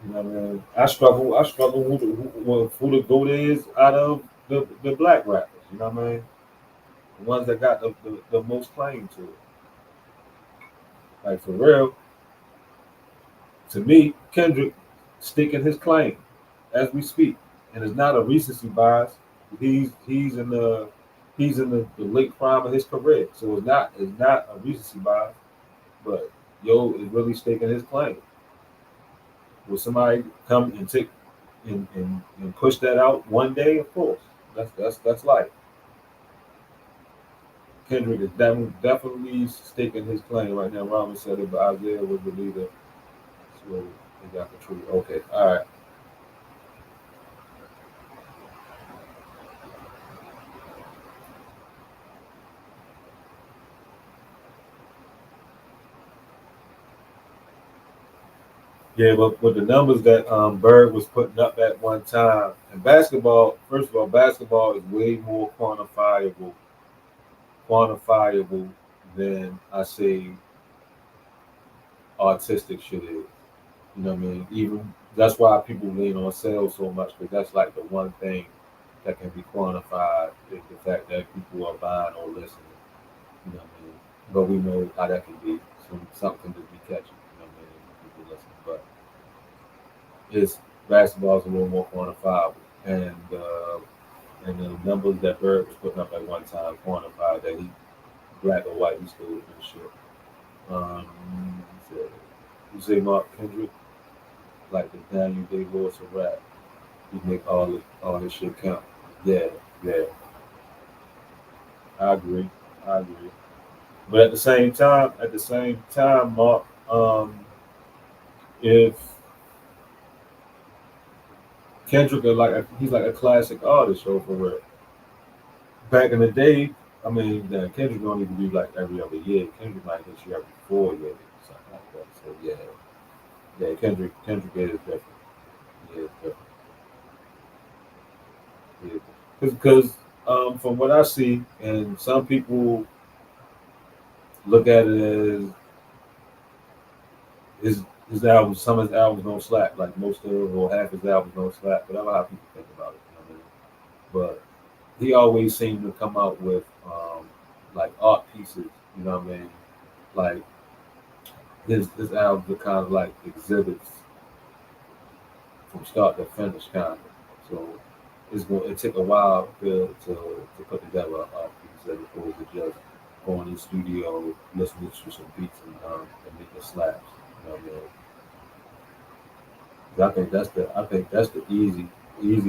You know what I mean? I struggle who the goat is out of the black rappers. You know what I mean? The ones that got the most claim to it. Like for real, to me, Kendrick staking his claim as we speak, and it's not a recency bias. He's in the late prime of his career, so it's not a recency bias. But Yo is really staking his claim. Will somebody come and take and push that out one day? Of course, that's life. Kendrick is definitely staking his claim right now. Robin said it, but Isaiah was the leader. So they got the truth. Okay, all right. Yeah, but with the numbers that Bird was putting up at one time, and basketball, first of all, basketball is way more quantifiable than I say artistic shit is. You know what I mean? Even that's why people lean on sales so much, because that's like the one thing that can be quantified is the fact that people are buying or listening. You know what I mean? But we know how that can be. Something to be catchy. You know what I mean? People listen, but it's basketball is a little more quantifiable, and the numbers that Bird was putting up at one time quantified that he black or white, he still and shit. So, you say Mark Kendrick, like the Daniel Day Lewis of rap, he make all this shit count. Yeah, yeah, I agree, I agree. But at the same time, Mark, if Kendrick is he's like a classic artist, so for real. Back in the day, I mean, Kendrick don't even do like every other year. Kendrick might hit you every 4 years, something like that. So yeah, Kendrick is different. Yeah, it's different. Yeah. Because from what I see, and some people look at it as his albums, some of his albums don't slap, like most of or half his albums don't slap. Whatever how people think about it, you know what I mean? But he always seemed to come out with like art pieces, you know what I mean? Like his albums are kind of like exhibits from start to finish, kind of. So it take a while to put together an art piece as opposed to just going in the studio, listening to some beats and make the slaps. You know what I mean? 'Cause I think that's the easy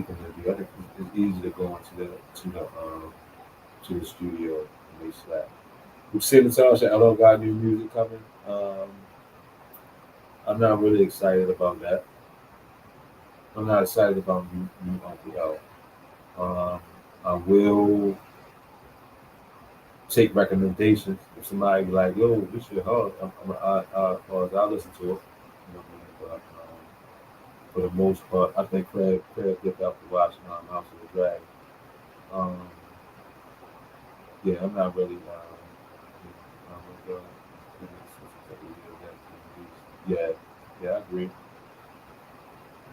thing to do. I think it's easy to go into to the studio and make slap. We've seen the talk that I don't got new music coming. I'm not really excited about that. I'm not excited about new Uncle L. I will take recommendations. If somebody be like, "Yo, this shit hard," I'll listen to it. You know what I mean? But for the most part, I think Craig get out to watch House of the Dragon. Um, yeah, I'm not really. Yeah, yeah, I agree.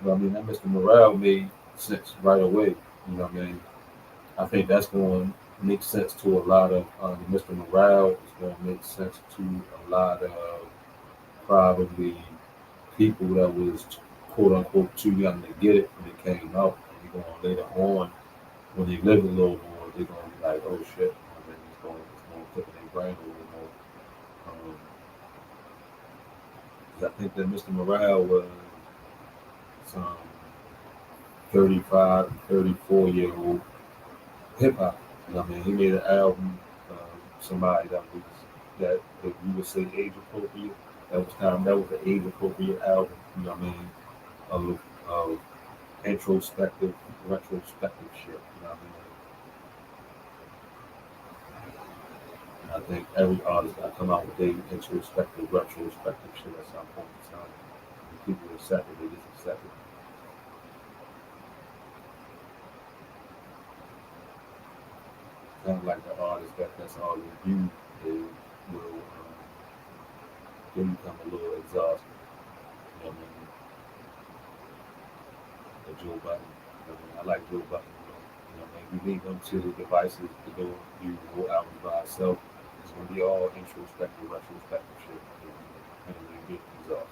But I mean, that Mr. Morale made sense right away. You know what I mean? I think that's going to make sense to a lot of Mr. Morale. It's going to make sense to a lot of probably people that was quote unquote too young to get it when it came out. And you're going later on when they live a little more, they're going to be like, oh shit, I mean, it's going to click in their brain a little more. 'Cause I think that Mr. Morale was some 35, 34-year-old hip hop. You know what I mean? He made an album, somebody that you would say age appropriate. That was an age appropriate album. You know what I mean? Of introspective, retrospective shit. You know what I mean? And I think every artist got to come out with their introspective, retrospective shit at some point in time. And people accept it, they just accept it. Kind of like the artist that's all they do, they will they become a little exhausted. You know what I mean? Like Joe Button. You know what I mean? I like Joe Button. You know what I mean? We leave them to the devices to go do the whole album by itself. It's gonna be all introspective, retrospective shit. And they get exhausted.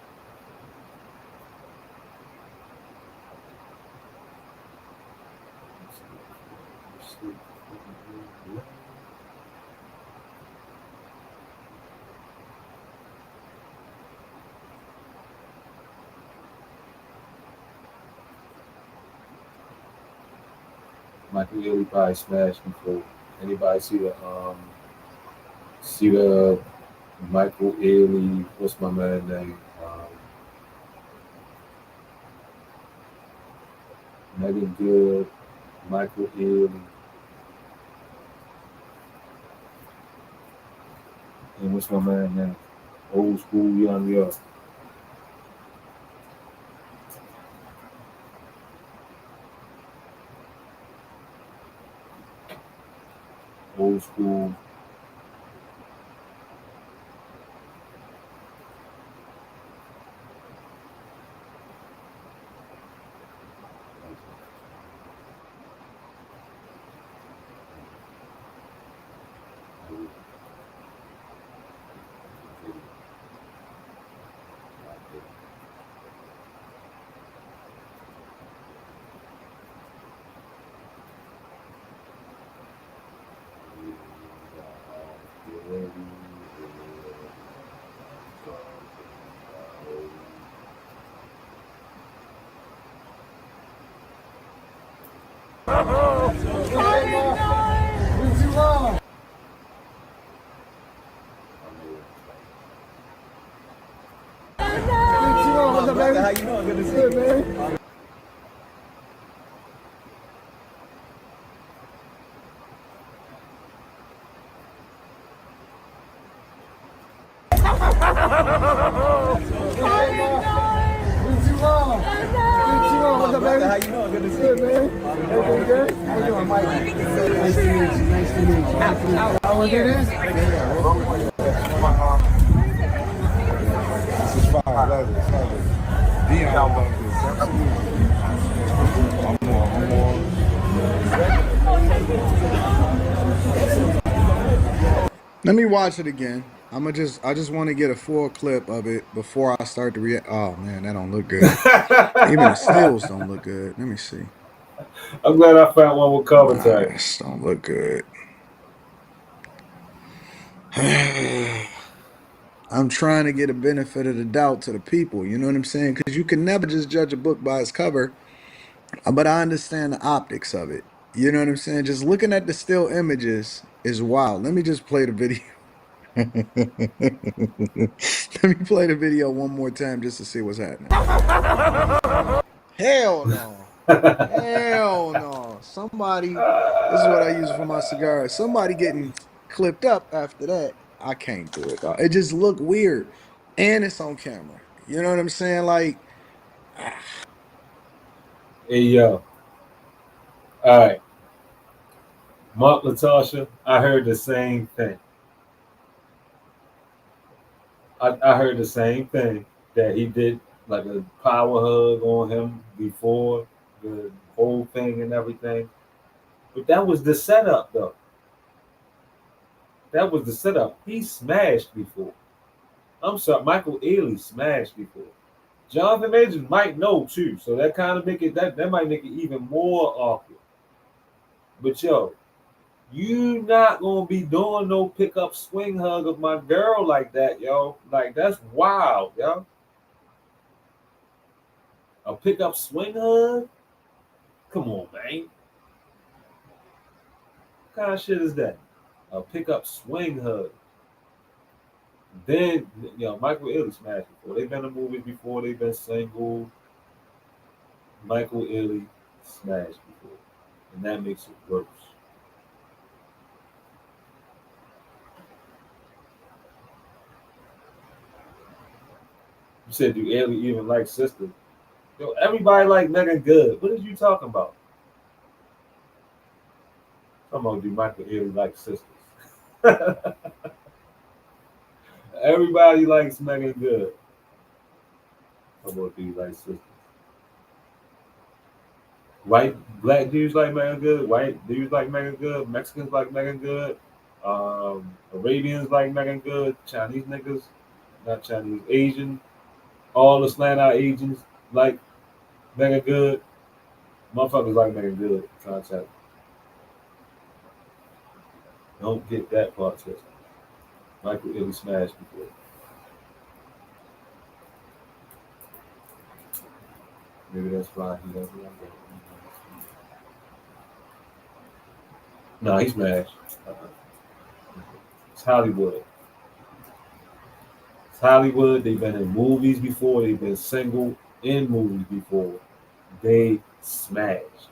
Sleep. Michael Ealy probably smashed before. Anybody see the Michael Ealy, what's my man's name? Megan Good, Michael Ealy, and what's my man's name? Old school Young York. Old school. How you doing? Good to see you, man. What's up, baby? How you doing? Good to see you, man. Everything good? How you doing, Mike? Nice to meet you. Nice to meet you. How was it? This is fine. I love it. I love it. Dion love this. Let me watch it again. I just want to get a full clip of it before I start to react. Oh man, that don't look good. Even the stills don't look good. Let me see. I'm glad I found one with commentary. This don't look good. I'm trying to get a benefit of the doubt to the people. You know what I'm saying? Because you can never just judge a book by its cover. But I understand the optics of it. You know what I'm saying? Just looking at the still images is wild. Let me just play the video. Let me play the video one more time just to see what's happening. Hell no. Hell no. Somebody, this is what I use for my cigar. Somebody getting clipped up after that. I can't do it, dog. It just looked weird. And it's on camera. You know what I'm saying? Like, Hey, yo. All right. Mark Latasha, I heard the same thing. I heard the same thing, that he did like a power hug on him before the whole thing and everything. But that was the setup, though. That was the setup. He smashed before. I'm sorry, Michael Ealy smashed before. Jonathan Majors might know too, so that kind of make it that might make it even more awkward. But yo, you not gonna be doing no pickup swing hug of my girl like that, yo. Like that's wild, yo. A pickup swing hug? Come on, man. What kind of shit is that? A pickup swing hug. Then, Michael Ealy smashed before. They've been in movies before. They've been single. Michael Ealy smashed before, and that makes it worse. You said, do Ealy even like sisters? Yo, everybody like Megan Good. What are you talking about? Come on, do Michael Ealy like sisters? Everybody likes Megan Good. Come on, do you like sisters? White, black dudes like Megan Good. White dudes like Megan Good. Mexicans like Megan Good. Arabians like Megan Good. Chinese niggas, not Chinese, Asian. All the slant out Asians like Megan Good. Motherfuckers like Megan Good. Contact. Don't get that part twisted. Michael Ealy smashed before. Maybe that's why he doesn't like that. No, he smashed. It's Hollywood. It's Hollywood. They've been in movies before. They've been single in movies before. They smashed.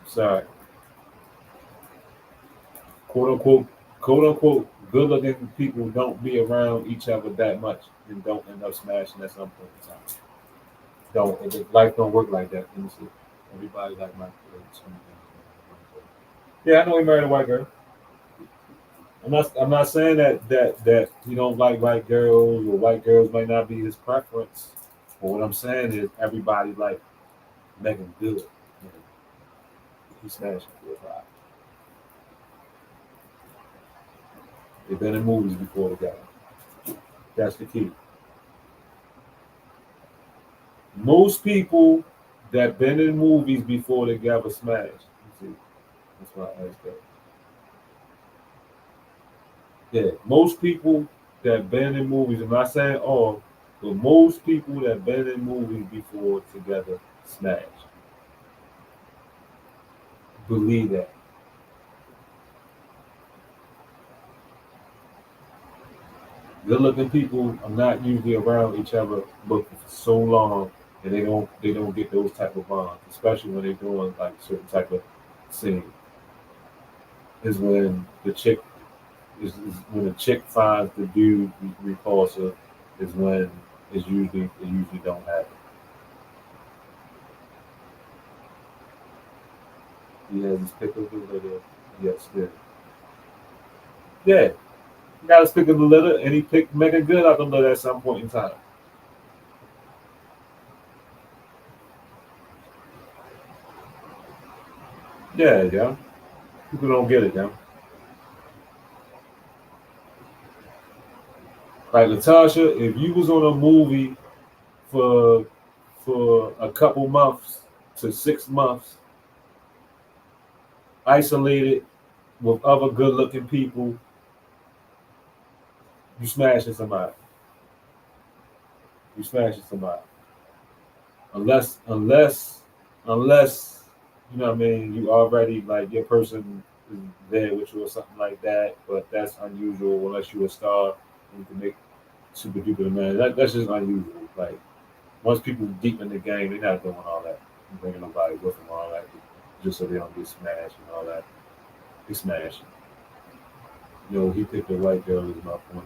Sorry. Quote unquote, good looking people don't be around each other that much and don't end up smashing at some point in time. Life don't work like that. Let me see. Everybody like my yeah, I know he married a white girl. I'm not saying that he don't like white girls or white girls might not be his preference. But what I'm saying is everybody like Megan Good. He smashed for a five. They've been in movies before together. That's the key. Most people that been in movies before together smash. See, that's why I asked that. Yeah, most people that been in movies, I'm not saying all, but most people that been in movies before together smash. Believe that. Good looking people are not usually around each other but for so long and they don't get those type of bonds, especially when they're doing like certain type of scene. Is when the chick is when the chick finds the dude repulsive is when it usually don't happen. He has his pick of the litter. Yes, yeah. Yeah. He got his pick of the litter and he picked Megan Good out the litter at some point in time. Yeah, yeah. People don't get it, yeah. Like Latasha, if you was on a movie for a couple months to 6 months, isolated with other good looking people, you smashing somebody. You smashing somebody. Unless you know what I mean, you already like your person is there with you or something like that, but that's unusual unless you're a star and you can make super duper man. That's just unusual. Like once people deep in the game, they're not doing all that. Bringing nobody with them, all that, just so they don't get smashed and all that. They smash. He picked a white girl is my point.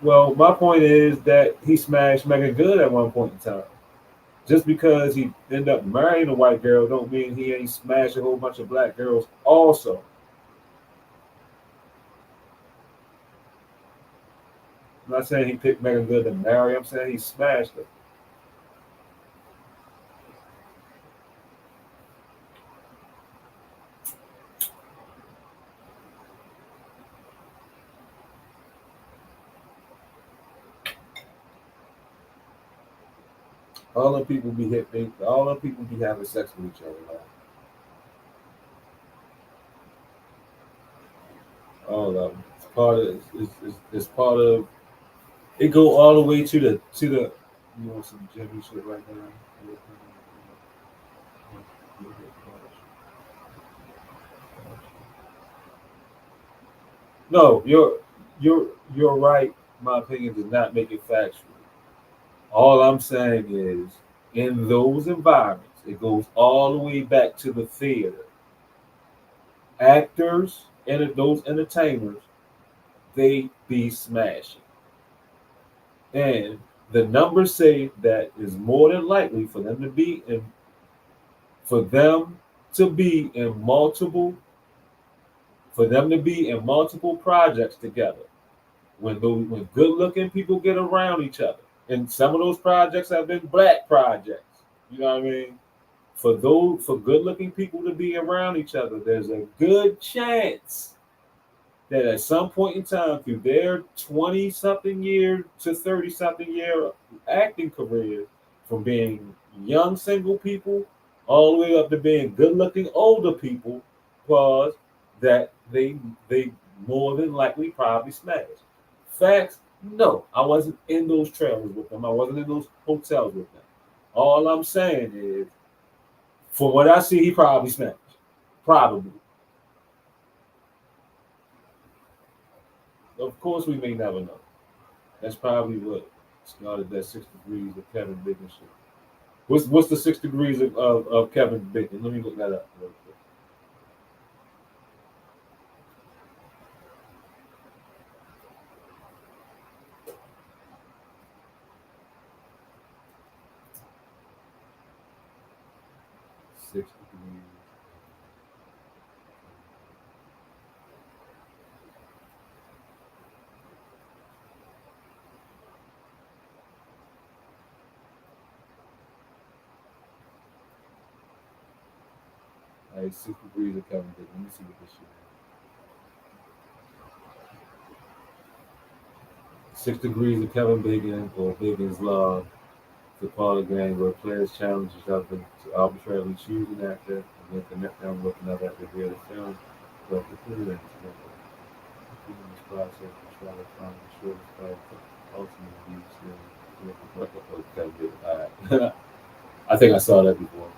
Well, my point is that he smashed Megan Good at one point in time. Just because he ended up marrying a white girl don't mean he ain't smashed a whole bunch of black girls also. I'm not saying he picked Megan Good to marry. I'm saying he smashed her. All the people be hitting. All the people be having sex with each other. Like, all of them. It's part of. It's part of. It go all the way to the. You want some Jimmy shit right now? No, you're right. My opinion does not make it factual. All I'm saying is, in those environments, it goes all the way back to the theater. Actors and those entertainers, they be smashing. And the numbers say that is more than likely for them to be in multiple for them to be in multiple projects together. When good looking people get around each other. And some of those projects have been black projects. You know what I mean? For good looking people to be around each other, there's a good chance that at some point in time through their 20 something year to 30 something year acting career, from being young single people all the way up to being good looking older people, was that they more than likely probably smashed. Facts, no, I wasn't in those trailers with them. I wasn't in those hotels with them. All I'm saying is, from what I see, he probably smashed. Probably. Of course, we may never know. That's probably what started that 6 degrees of Kevin Bacon shit. What's the 6 degrees of Kevin Bacon? Let me look that up real quick. Six degrees. All right, 6 degrees of Kevin Bacon. Let me see what this shit is. 6 degrees of Kevin Bacon, or Bacon's Law, the part of the game where players challenge each other to arbitrarily choose an actor and then connect them with another actor via the film. But the clear in this process to try to find the shortest path ultimately to Kevin Bacon. All right. I think I saw that before.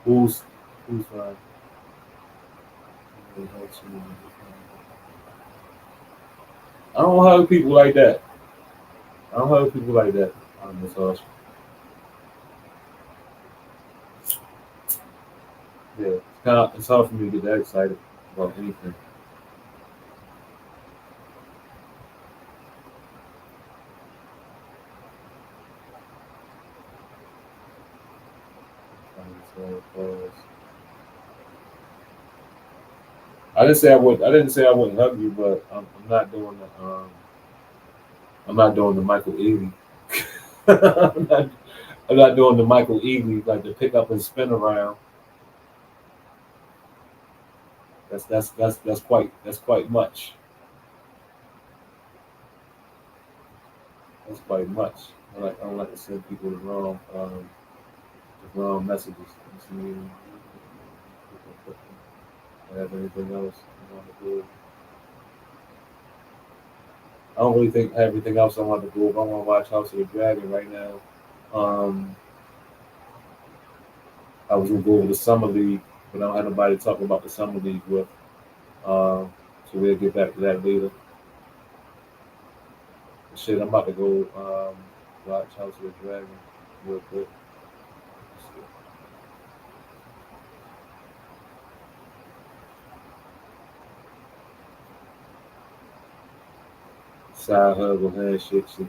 Who's fine? I don't hug people like that. I don't hug people like that on this house. Yeah, it's hard for me to get that excited about anything. I didn't say I would. I didn't say I wouldn't hug you, but I'm not doing the. I'm not doing the Michael Ealy. I'm, not, I'm not doing the Michael Ealy, like the pick up and spin around. That's quite much. That's quite much. I don't like to send people the wrong messages. Have anything else you want to do? I don't really think I have anything else I want to do. If I want to watch House of the Dragon right now, I was gonna go over the summer league, but I don't have nobody to talk about the summer league with. So we'll get back to that later. Shit, I'm about to go watch House of the Dragon real quick. Side hug or handshake shit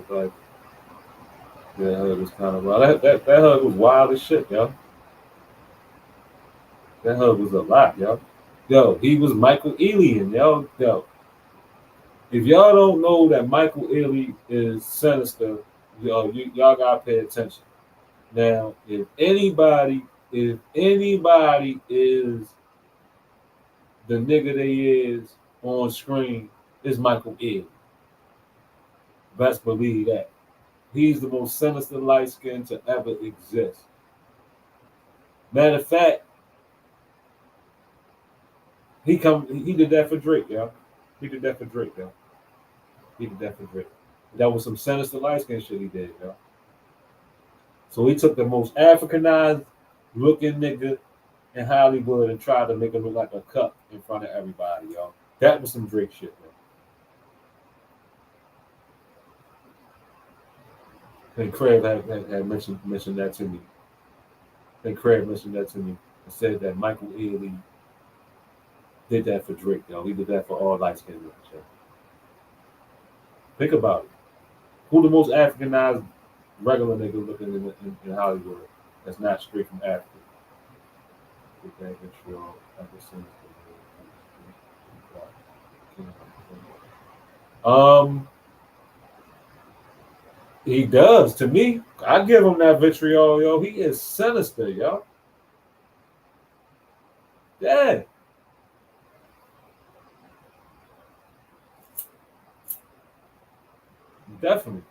like that hug was kind of wild. That hug was wild as shit, yo. That hug was a lot, yo. Yo, he was Michael Ealy, yo. If y'all don't know that Michael Ealy is sinister, y'all gotta pay attention. Now, if anybody if anybody is the nigga they is on screen, is Michael Ealy. Best believe that. He's the most sinister light skin to ever exist. Matter of fact, he did that for Drake, yo. He did that for Drake, yo. He did that for Drake. That was some sinister light skin shit he did, yo. So he took the most Africanized looking nigga in Hollywood and tried to make him look like a cup in front of everybody, yo. That was some Drake shit, yo. And Craig had mentioned that to me. And Craig mentioned that to me and said that Michael Ealy did that for Drake, yo. He did that for all light skinned niggas, yo. Think about it. Who the most Africanized regular nigga looking in Hollywood that's not straight from Africa? He does to me. I give him that vitriol, yo. He is sinister, yo. Yeah. Definitely.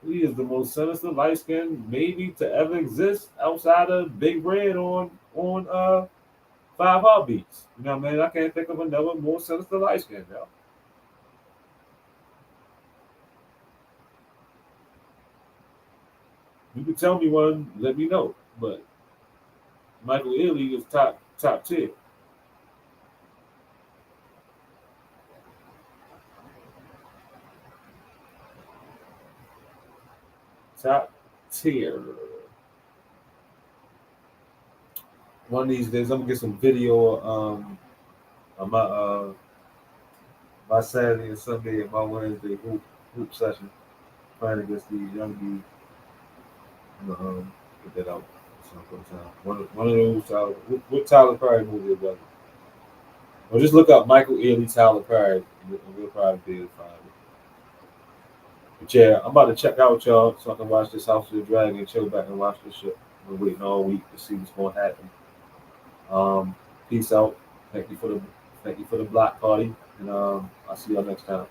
He is the most sinister light skin maybe to ever exist outside of Big Red on Five Heartbeats. You know what I mean? I can't think of another more sinister light skin, yo. You can tell me one, let me know. But Michael Ealy is top tier. Top tier. One of these days, I'm gonna get some video on my Saturday and Sunday and my Wednesday hoop session, playing against these young dudes. Get that out sometime. One of those Tyler. What Tyler Perry movie is that? Well, just look up Michael Ealy, Tyler Perry, and we'll probably be able to find it. But yeah, I'm about to check out, y'all, so I can watch this House of the Dragon and chill back and watch this shit. We're waiting all week to see what's going to happen. Peace out. Thank you for the block party, and I'll see y'all next time.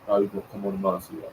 Probably gonna come on tomorrow. See y'all.